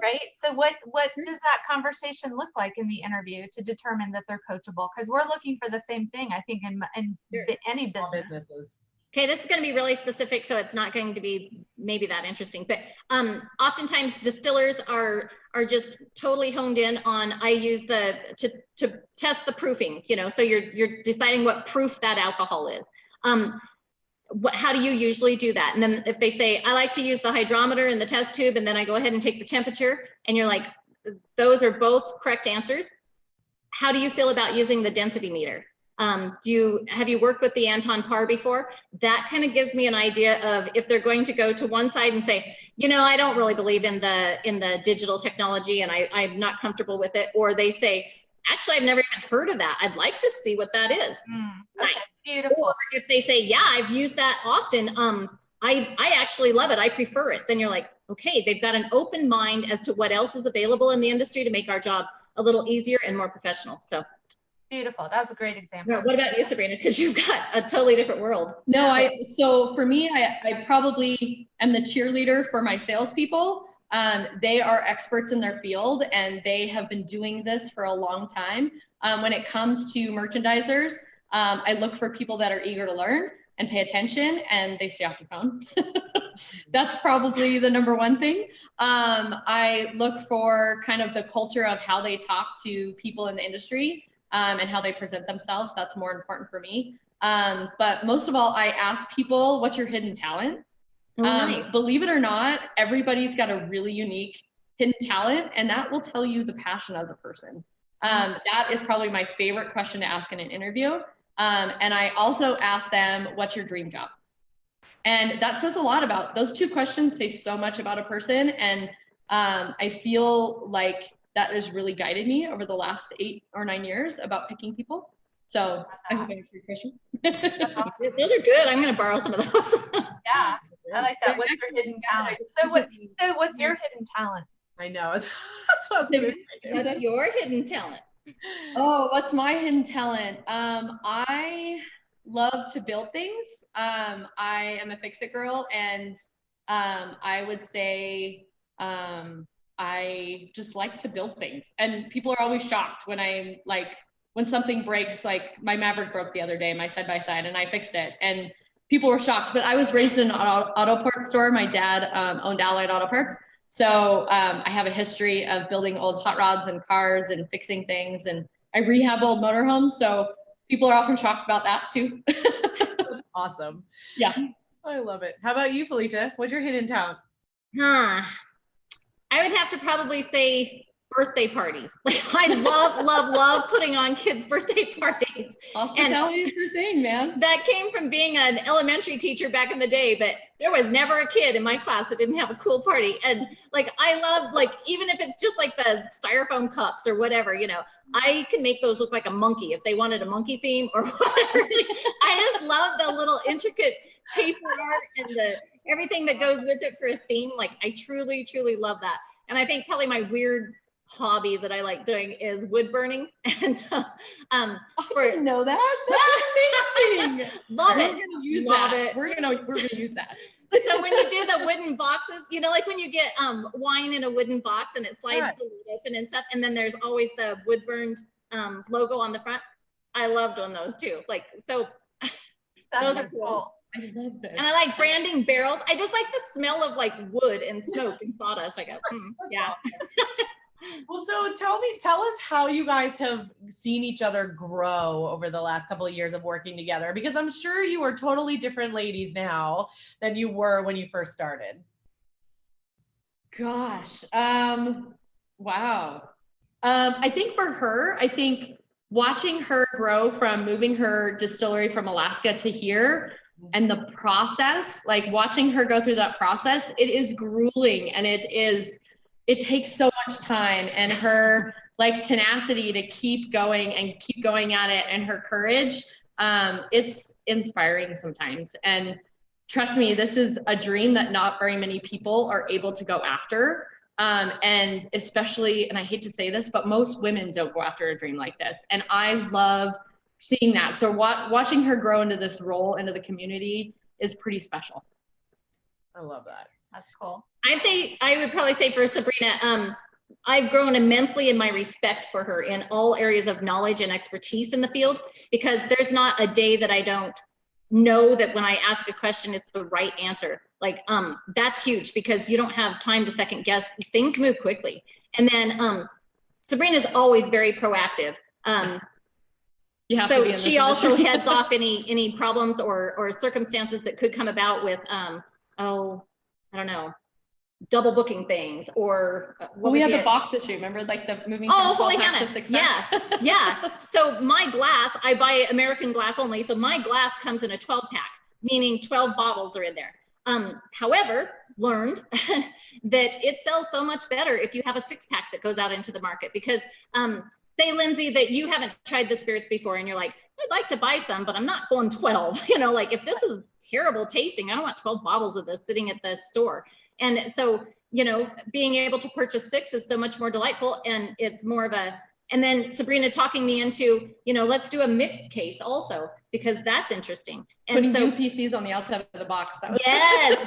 right? So what does that conversation look like in the interview to determine that they're coachable? Because we're looking for the same thing, I think, in Sure. any business. Okay, this is going to be really specific, so it's not going to be maybe that interesting. But oftentimes distillers are just totally honed in on, I use to test the proofing. You know, so you're deciding what proof that alcohol is. How do you usually do that? And then if they say, I like to use the hydrometer and the test tube, and then I go ahead and take the temperature, and you're like, those are both correct answers. How do you feel about using the density meter? Have you worked with the Anton Par before? That kind of gives me an idea of if they're going to go to one side and say, you know, I don't really believe in the digital technology and I'm not comfortable with it. Or they say, actually, I've never even heard of that. I'd like to see what that is. Okay, nice. Beautiful. Or if they say, yeah, I've used that often. I actually love it. I prefer it. Then you're like, okay, they've got an open mind as to what else is available in the industry to make our job a little easier and more professional. So. Beautiful. That was a great example. What about you, Sabrina? Because you've got a totally different world. No, so for me, I probably am the cheerleader for my salespeople. They are experts in their field and they have been doing this for a long time. When it comes to merchandisers, I look for people that are eager to learn and pay attention and they stay off the phone. That's probably the number one thing. I look for kind of the culture of how they talk to people in the industry. and how they present themselves. That's more important for me. But most of all, I ask people, what's your hidden talent? Nice. Believe it or not, everybody's got a really unique hidden talent, and that will tell you the passion of the person. That is probably my favorite question to ask in an interview. And I also ask them, what's your dream job? And that says a lot about, those two questions say so much about a person. And I feel like that has really guided me over the last 8 or 9 years about picking people. So I hope I answered your question. Those are good. I'm going to borrow some of those. Yeah, I like that. What's your hidden talent? So what's your hidden talent? I know. That's what I was going to say. What's your hidden talent? Oh, what's my hidden talent? I love to build things. I am a fix-it girl, and I would say I just like to build things. And people are always shocked when I'm like, when something breaks, like my Maverick broke the other day, my side-by-side, and I fixed it. And people were shocked, but I was raised in an auto parts store. My dad owned Allied Auto Parts. So I have a history of building old hot rods and cars and fixing things. And I rehab old motorhomes. So people are often shocked about that too. Awesome. Yeah. I love it. How about you, Felicia? What's your hidden talent? I would have to probably say birthday parties. Like I love putting on kids' birthday parties. Hospitality is your thing, man. That came from being an elementary teacher back in the day, but there was never a kid in my class that didn't have a cool party. And like, I love, like, even if it's just like the styrofoam cups or whatever, you know, I can make those look like a monkey if they wanted a monkey theme or whatever. I just love the little intricate paper art and the everything that goes with it for a theme. Like I truly love that. And I think probably my weird hobby that I like doing is wood burning. And I didn't know that. That's amazing. Love it. We're gonna use Love that. it. We're gonna use that. So when you do the wooden boxes, you know, like when you get wine in a wooden box and it slides the lid open and stuff, and then there's always the wood burned logo on the front. I love doing those too. Like, so those are cool. I love this. And I like branding barrels. I just like the smell of like wood and smoke and sawdust. I go, yeah. Well, so tell us how you guys have seen each other grow over the last couple of years of working together, because I'm sure you are totally different ladies now than you were when you first started. Gosh, wow. I think for her, watching her grow from moving her distillery from Alaska to here, and the process, like watching her go through that process, it is grueling, and it takes so much time, and her like tenacity to keep going at it, and her courage, it's inspiring sometimes. And trust me, this is a dream that not very many people are able to go after. And especially, and I hate to say this, but most women don't go after a dream like this. And I love seeing that. So watching her grow into this role, into the community, is pretty special. I love that. That's cool. I would probably say for Sabrina, I've grown immensely in my respect for her in all areas of knowledge and expertise in the field, because there's not a day that I don't know that when I ask a question, it's the right answer. Like, that's huge, because you don't have time to second guess. Things move quickly. And then Sabrina's always very proactive. So she also heads off any problems or circumstances that could come about with, I don't know, double booking things, or we had the box issue. Remember, like the moving. Oh, holy Hannah! Yeah. So my glass, I buy American glass only. So my glass comes in a 12-pack, meaning 12 bottles are in there. However, learned that it sells so much better if you have a 6-pack that goes out into the market, because say, Lindsay, that you haven't tried the spirits before, and you're like, I'd like to buy some, but I'm not going 12. You know, like if this is terrible tasting, I don't want 12 bottles of this sitting at the store. And so, you know, being able to purchase 6 is so much more delightful, and it's more of a, and then Sabrina talking me into, you know, let's do a mixed case also, because that's interesting. And putting so UPCs on the outside of the box. Yes,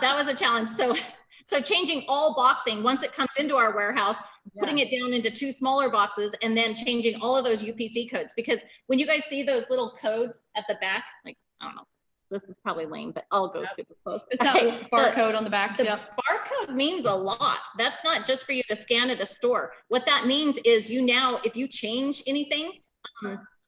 that was a challenge. So changing all boxing once it comes into our warehouse, putting it down into 2 smaller boxes, and then changing all of those UPC codes. Because when you guys see those little codes at the back, like, I don't know, this is probably lame, but I'll go super close. It's that barcode on the back. The barcode means a lot. That's not just for you to scan at a store. What that means is you now, if you change anything,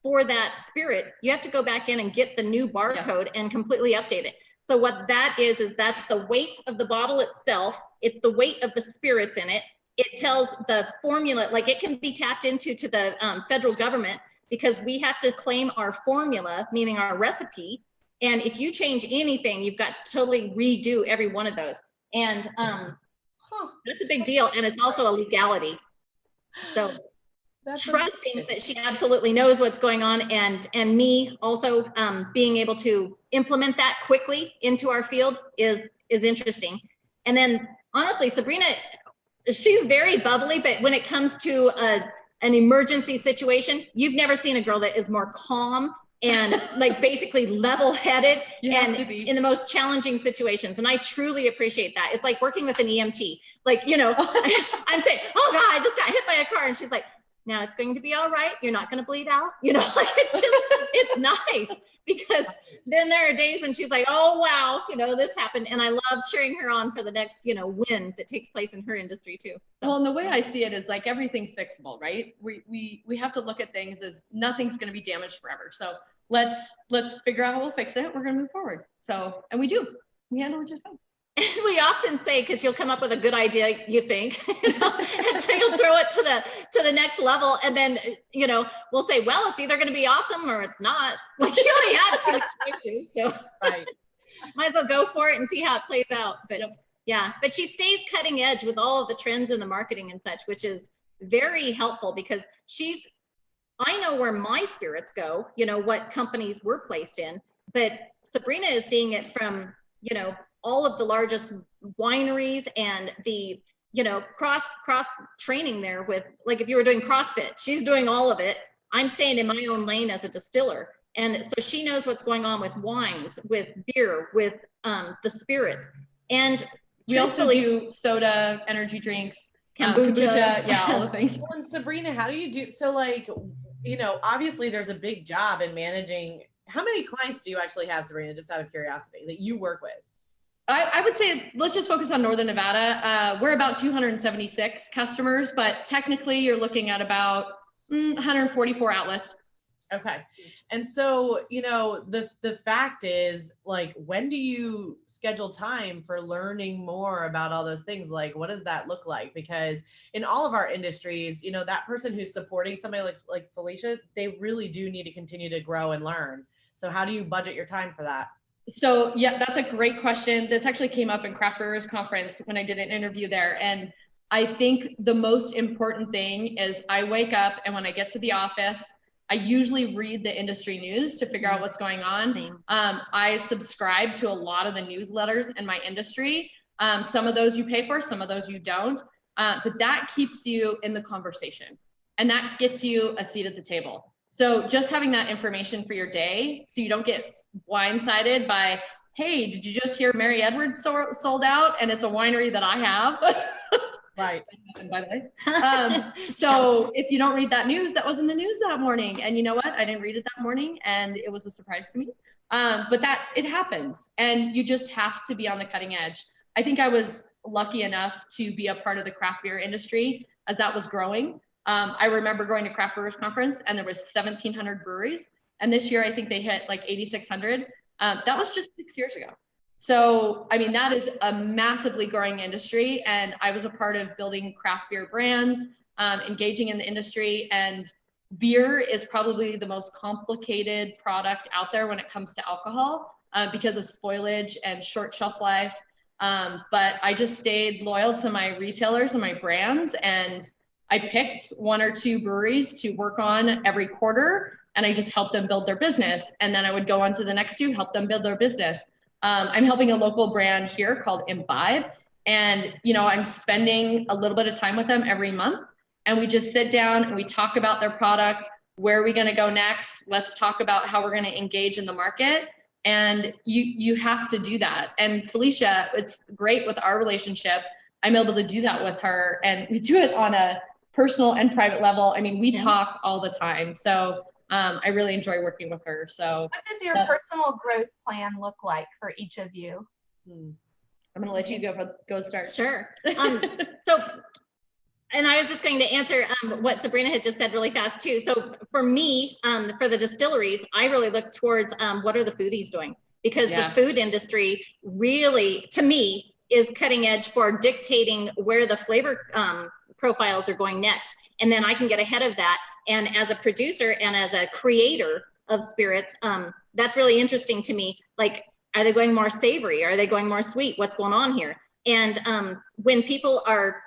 for that spirit, you have to go back in and get the new barcode and completely update it. So what that is that's the weight of the bottle itself. It's the weight of the spirits in it. It tells the formula, like it can be tapped into to the federal government, because we have to claim our formula, meaning our recipe. And if you change anything, you've got to totally redo every one of those. And that's a big deal. And it's also a legality. So trusting that she absolutely knows what's going on, and me also being able to implement that quickly into our field is interesting. And then honestly, Sabrina, she's very bubbly, but when it comes to an emergency situation, you've never seen a girl that is more calm and like basically level-headed and in the most challenging situations. And I truly appreciate that. It's like working with an EMT. Like, you know, I'm saying, oh God, I just got hit by a car. And she's like, now it's going to be all right. You're not going to bleed out. You know, like it's just, it's nice, because then there are days when she's like, oh, wow, you know, this happened. And I love cheering her on for the next, you know, win that takes place in her industry too. So. Well, and the way I see it is like everything's fixable, right? We have to look at things as nothing's going to be damaged forever. So let's figure out how we'll fix it. We're going to move forward. So, and we do. We handle it just fine. We often say, because you'll come up with a good idea, you think, you know, and so you'll throw it to the next level, and then, you know, we'll say, well, it's either going to be awesome or it's not. Like, you only have two choices, so right. Might as well go for it and see how it plays out. But yeah, but she stays cutting edge with all of the trends in the marketing and such, which is very helpful, because I know where my spirits go, you know, what companies we're placed in, but Sabrina is seeing it from, you know, all of the largest wineries and the, you know, cross training there with, like, if you were doing CrossFit, she's doing all of it. I'm staying in my own lane as a distiller. And so she knows what's going on with wines, with beer, with the spirits. And we also do soda, energy drinks, kombucha, yeah, all the things. Well, and Sabrina, how do you do, so like, you know, obviously there's a big job in managing. How many clients do you actually have, Sabrina, just out of curiosity, that you work with? I would say, let's just focus on Northern Nevada. We're about 276 customers, but technically you're looking at about 144 outlets. Okay. And so, you know, the fact is, like, when do you schedule time for learning more about all those things? Like, what does that look like? Because in all of our industries, you know, that person who's supporting somebody like Felicia, they really do need to continue to grow and learn. So how do you budget your time for that? So yeah, that's a great question. This actually came up in Craft Brewers Conference when I did an interview there. And I think the most important thing is I wake up, and when I get to the office, I usually read the industry news to figure out what's going on. I subscribe to a lot of the newsletters in my industry. Some of those you pay for, some of those you don't. But that keeps you in the conversation, and that gets you a seat at the table. So just having that information for your day, so you don't get blindsided by, hey, did you just hear Mary Edwards sold out? And it's a winery that I have. Right. By the way. So if you don't read that news, that was in the news that morning. And you know what? I didn't read it that morning, and it was a surprise to me. But it happens, and you just have to be on the cutting edge. I think I was lucky enough to be a part of the craft beer industry as that was growing. I remember going to Craft Brewers Conference, and there was 1,700 breweries. And this year, I think they hit like 8,600. That was just 6 years ago. So, I mean, that is a massively growing industry. And I was a part of building craft beer brands, engaging in the industry. And beer is probably the most complicated product out there when it comes to alcohol because of spoilage and short shelf life. But I just stayed loyal to my retailers and my brands, and I picked 1 or 2 breweries to work on every quarter, and I just helped them build their business. And then I would go on to the next 2, help them build their business. I'm helping a local brand here called Imbibe, and you know, I'm spending a little bit of time with them every month, and we just sit down and we talk about their product. Where are we going to go next? Let's talk about how we're going to engage in the market. And you have to do that. And Felicia, it's great with our relationship. I'm able to do that with her, and we do it on a personal and private level. I mean, we talk all the time. So I really enjoy working with her. So what does your personal growth plan look like for each of you? I'm going to let you go start. Sure. So And I was just going to answer what Sabrina had just said really fast too. So for me, for the distilleries, I really look towards what are the foodies doing? Because the food industry really, to me, is cutting edge for dictating where the flavor profiles are going next. And then I can get ahead of that. And as a producer and as a creator of spirits, that's really interesting to me. Like, are they going more savory? Are they going more sweet? What's going on here? And when people are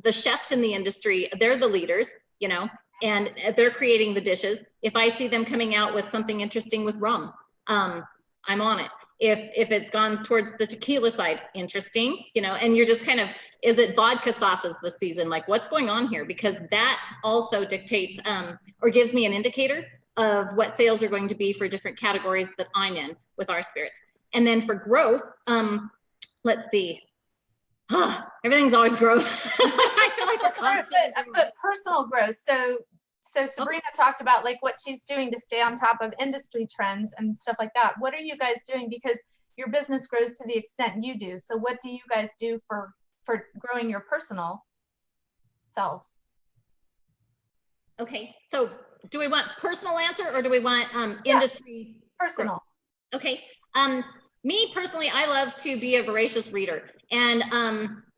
the chefs in the industry, they're the leaders, you know, and they're creating the dishes. If I see them coming out with something interesting with rum, I'm on it. If it's gone towards the tequila side, interesting, you know, and you're just kind of, is it vodka sauces this season? Like, what's going on here? Because that also dictates or gives me an indicator of what sales are going to be for different categories that I'm in with our spirits. And then for growth, let's see. Everything's always growth. I feel like we're constant. But personal growth. So Sabrina talked about like what she's doing to stay on top of industry trends and stuff like that. What are you guys doing? Because your business grows to the extent you do. So what do you guys do for growing your personal selves? Okay, so do we want personal answer or do we want industry? Personal. Okay. Me personally, I love to be a voracious reader, and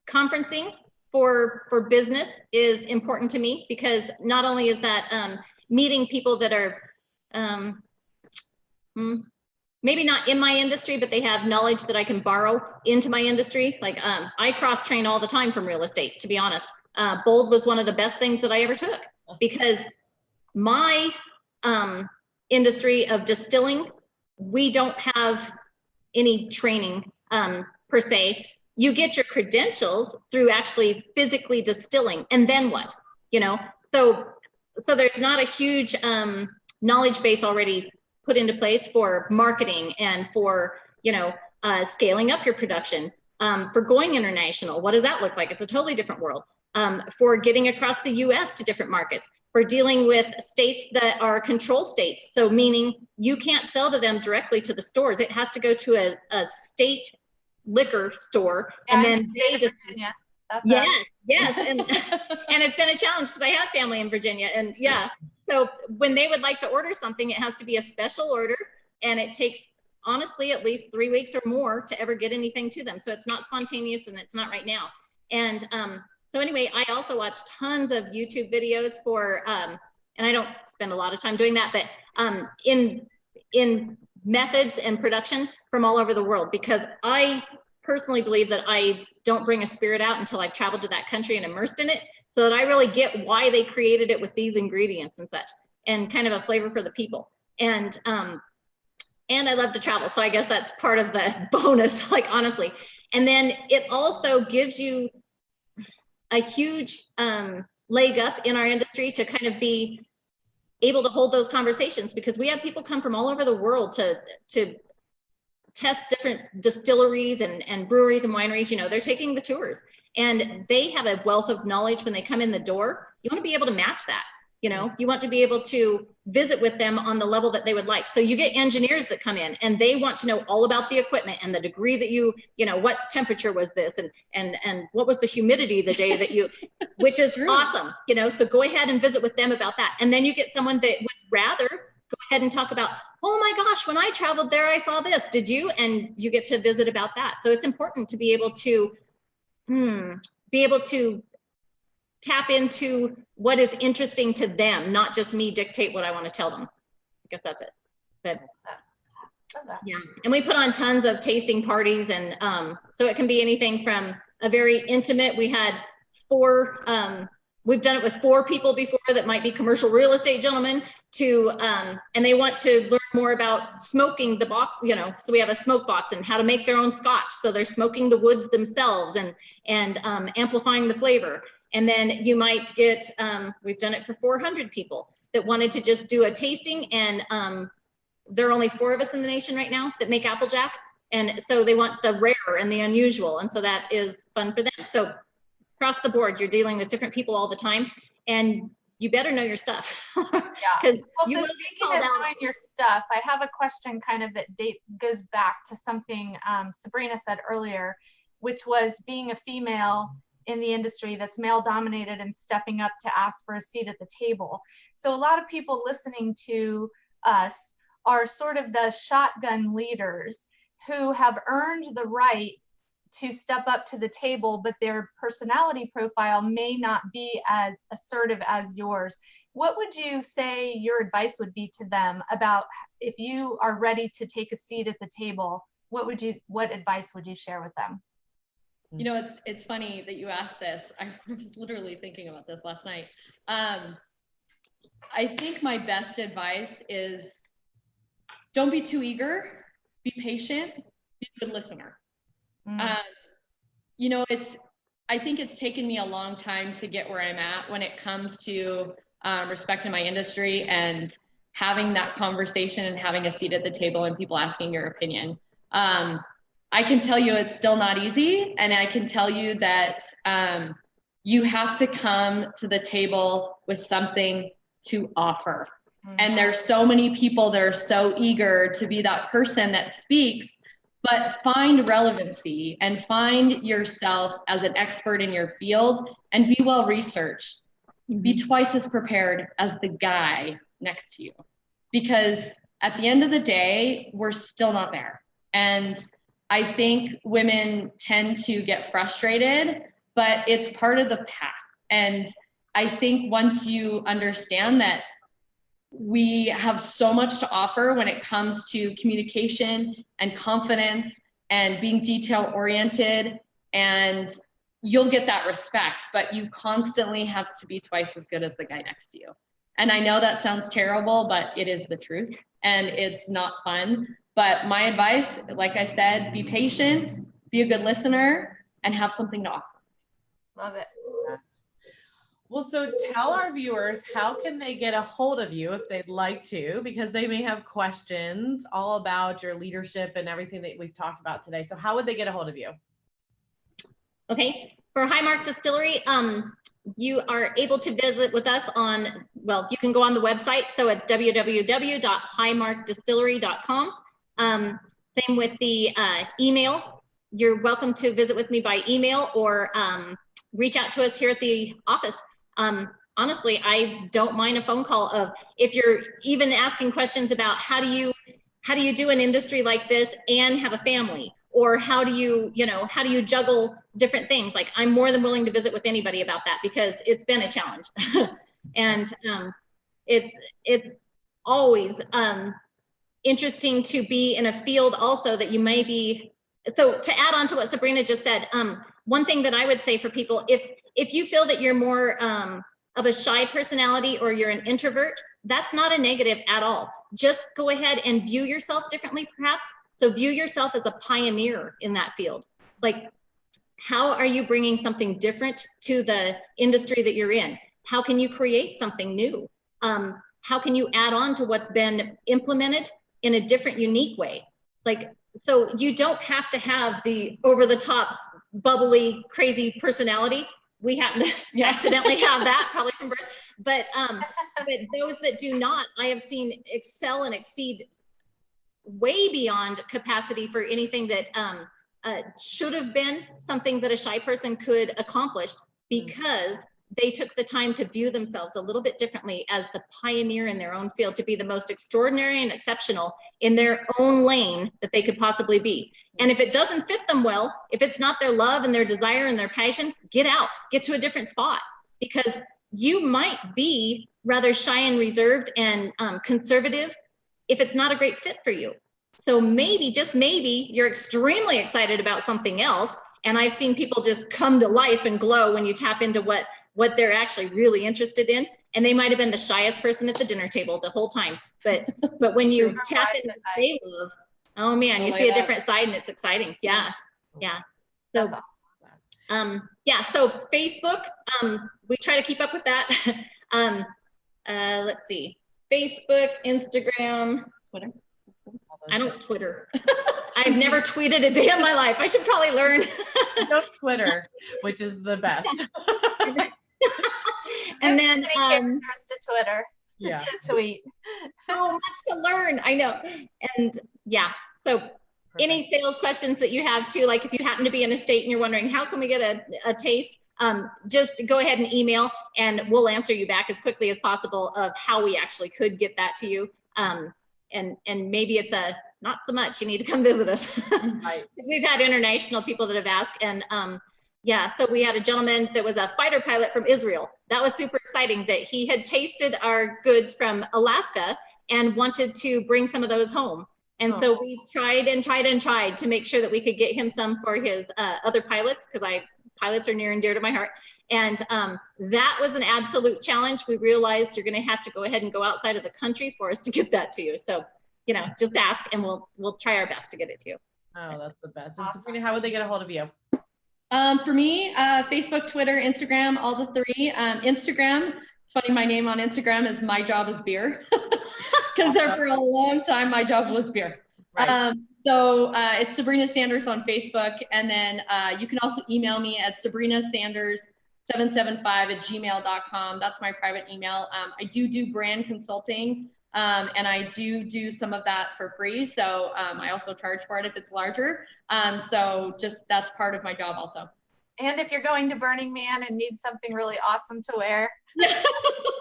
conferencing for business is important to me, because not only is that meeting people that are maybe not in my industry, but they have knowledge that I can borrow into my industry. Like I cross train all the time from real estate, to be honest. Bold was one of the best things that I ever took, because my industry of distilling, we don't have any training per se. You get your credentials through actually physically distilling, and then what, you know? So there's not a huge knowledge base already put into place for marketing and for, you know, scaling up your production, for going international. What does that look like? It's a totally different world. For getting across the US to different markets, for dealing with states that are control states. So meaning you can't sell to them directly to the stores. It has to go to a state liquor store, and then they just, yes. And it's been a challenge because I have family in Virginia, and so when they would like to order something, it has to be a special order, and it takes honestly at least 3 weeks or more to ever get anything to them. So it's not spontaneous, and it's not right now. And so anyway, I also watch tons of YouTube videos for, and I don't spend a lot of time doing that, but in methods and production from all over the world, because I personally believe that I don't bring a spirit out until I've traveled to that country and immersed in it, so that I really get why they created it with these ingredients and such, and kind of a flavor for the people. And I love to travel, so I guess that's part of the bonus, like honestly. And then it also gives you a huge leg up in our industry to kind of be able to hold those conversations, because we have people come from all over the world to test different distilleries and breweries and wineries. You know, they're taking the tours, and they have a wealth of knowledge when they come in the door. You want to be able to match that. You know, you want to be able to visit with them on the level that they would like. So you get engineers that come in, and they want to know all about the equipment and the degree that you know, what temperature was this, and what was the humidity the day that you, which is awesome, you know. So go ahead and visit with them about that. And then you get someone that would rather go ahead and talk about, oh my gosh, when I traveled there, I saw this, did you? And you get to visit about that. So it's important to be able to tap into what is interesting to them, not just me dictate what I want to tell them. I guess that's it. But yeah, and we put on tons of tasting parties, and so it can be anything from a very intimate, we had 4, we've done it with 4 people before that might be commercial real estate gentlemen, to and they want to learn more about smoking the box, you know, so we have a smoke box and how to make their own scotch, so they're smoking the woods themselves and amplifying the flavor. And then you might get, we've done it for 400 people that wanted to just do a tasting, and there are only 4 of us in the nation right now that make Applejack, and so they want the rare and the unusual, and so that is fun for them. So across the board, you're dealing with different people all the time, and you better know your stuff. Because you will get called out. Knowing your stuff, I have a question kind of that goes back to something Sabrina said earlier, which was being a female in the industry that's male dominated and stepping up to ask for a seat at the table. So a lot of people listening to us are sort of the shotgun leaders who have earned the right to step up to the table, but their personality profile may not be as assertive as yours. What would you say your advice would be to them about if you are ready to take a seat at the table? What advice would you share with them? You know, it's funny that you asked this. I was literally thinking about this last night. I think my best advice is don't be too eager, be patient, be a good listener. You know, I think it's taken me a long time to get where I'm at when it comes to respecting my industry and having that conversation and having a seat at the table and people asking your opinion. I can tell you it's still not easy, and I can tell you that you have to come to the table with something to offer. And there's so many people that are so eager to be that person that speaks, but find relevancy and find yourself as an expert in your field and be well researched. Be twice as prepared as the guy next to you, because at the end of the day, we're still not there. And I think women tend to get frustrated, but it's part of the path. And I think once you understand that we have so much to offer when it comes to communication and confidence and being detail oriented, and you'll get that respect, but you constantly have to be twice as good as the guy next to you. And I know that sounds terrible, but it is the truth, and it's not fun. But my advice, like I said, be patient, be a good listener, and have something to offer. Love it. Well, so tell our viewers, how can they get a hold of you if they'd like to, because they may have questions all about your leadership and everything that we've talked about today. So how would they get a hold of you? Okay, for High Mark Distillery, you are able to visit with us on, well, you can go on the website. So it's www.highmarkdistillery.com. Same with the email. You're welcome to visit with me by email or reach out to us here at the office. Honestly, I don't mind a phone call of, if you're even asking questions about how do you do an industry like this and have a family, or how do you juggle different things? Like, I'm more than willing to visit with anybody about that, because it's been a challenge. And it's always interesting to be in a field also that you may be. So to add on to what Sabrina just said, one thing that I would say for people, if you feel that you're more of a shy personality or you're an introvert, that's not a negative at all. Just go ahead and view yourself differently, perhaps. So view yourself as a pioneer in that field. Like, how are you bringing something different to the industry that you're in? How can you create something new? How can you add on to what's been implemented in a different, unique way? Like, so you don't have to have the over-the-top, bubbly, crazy personality. We happen to accidentally have that, probably from birth. But those that do not, I have seen excel and exceed way beyond capacity for anything that should have been something that a shy person could accomplish, because they took the time to view themselves a little bit differently as the pioneer in their own field, to be the most extraordinary and exceptional in their own lane that they could possibly be. And if it doesn't fit them well, if it's not their love and their desire and their passion, get out, get to a different spot, because you might be rather shy and reserved and conservative if it's not a great fit for you. So maybe, just maybe, you're extremely excited about something else. And I've seen people just come to life and glow when you tap into what they're actually really interested in. And they might have been the shyest person at the dinner table the whole time. But when you tap into what they love, oh man, you see a different side, and it's exciting. Yeah. Yeah. So, yeah. So Facebook, we try to keep up with that. Let's see, Facebook, Instagram, Twitter. I don't Twitter. I've never tweeted a day in my life. I should probably learn. No Twitter, which is the best. And then to Twitter to tweet. So much to learn. I know. And yeah, so any sales questions that you have too, like if you happen to be in a state and you're wondering how can we get a taste, just go ahead and email, and we'll answer you back as quickly as possible of how we actually could get that to you. And maybe it's not so much, you need to come visit us. Right. We've had international people that have asked, and yeah, so we had a gentleman that was a fighter pilot from Israel. That was super exciting that he had tasted our goods from Alaska and wanted to bring some of those home. And so we tried and tried and tried to make sure that we could get him some for his other pilots, because pilots are near and dear to my heart. And that was an absolute challenge. We realized you're going to have to go ahead and go outside of the country for us to get that to you. So, you know, just ask and we'll try our best to get it to you. Oh, that's the best. And Sabrina, how would they get a hold of you? For me, Facebook, Twitter, Instagram, all the three. Instagram, it's funny, my name on Instagram is My Job is Beer, because there for a long time, my job was beer. Right. So it's Sabrina Sanders on Facebook. And then you can also email me at sabrinasanders775@gmail.com. That's my private email. I do brand consulting, and I do some of that for free. So I also charge for it if it's larger. So just that's part of my job also. And if you're going to Burning Man and need something really awesome to wear.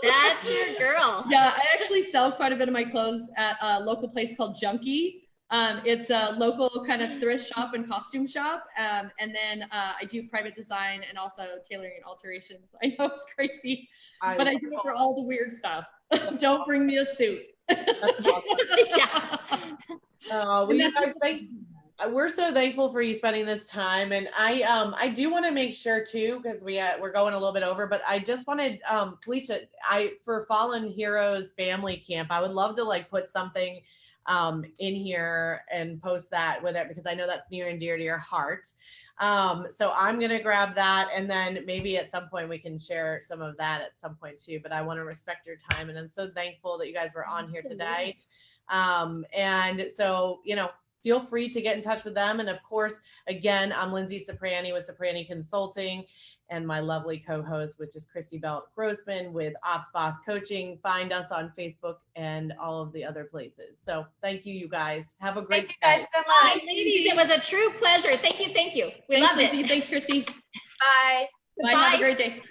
That's your girl. Yeah, I actually sell quite a bit of my clothes at a local place called Junkie. It's a local kind of thrift shop and costume shop. And then I do private design and also tailoring and alterations. I know it's crazy, but I do it for all the weird stuff. Don't bring me a suit. Yeah. Well, you guys, we're so thankful for you spending this time. And I do want to make sure too, because we're going a little bit over, but I just wanted, Felicia, for Fallen Heroes Family Camp, I would love to like put something in here and post that with it, because I know that's near and dear to your heart. So I'm going to grab that, and then maybe at some point we can share some of that at some point too, but I want to respect your time. And I'm so thankful that you guys were on here today. And so, you know, feel free to get in touch with them. And of course, again, I'm Linzee Saprani with Saprani Consulting, and my lovely co-host, which is Christy Belt Grossman with Ops Boss Coaching. Find us on Facebook and all of the other places. So thank you, you guys. Have a great day. Thank you guys so much. Ladies, it was a true pleasure. Thank you. We loved it. Thanks, Christy. Bye. Bye. Have a great day.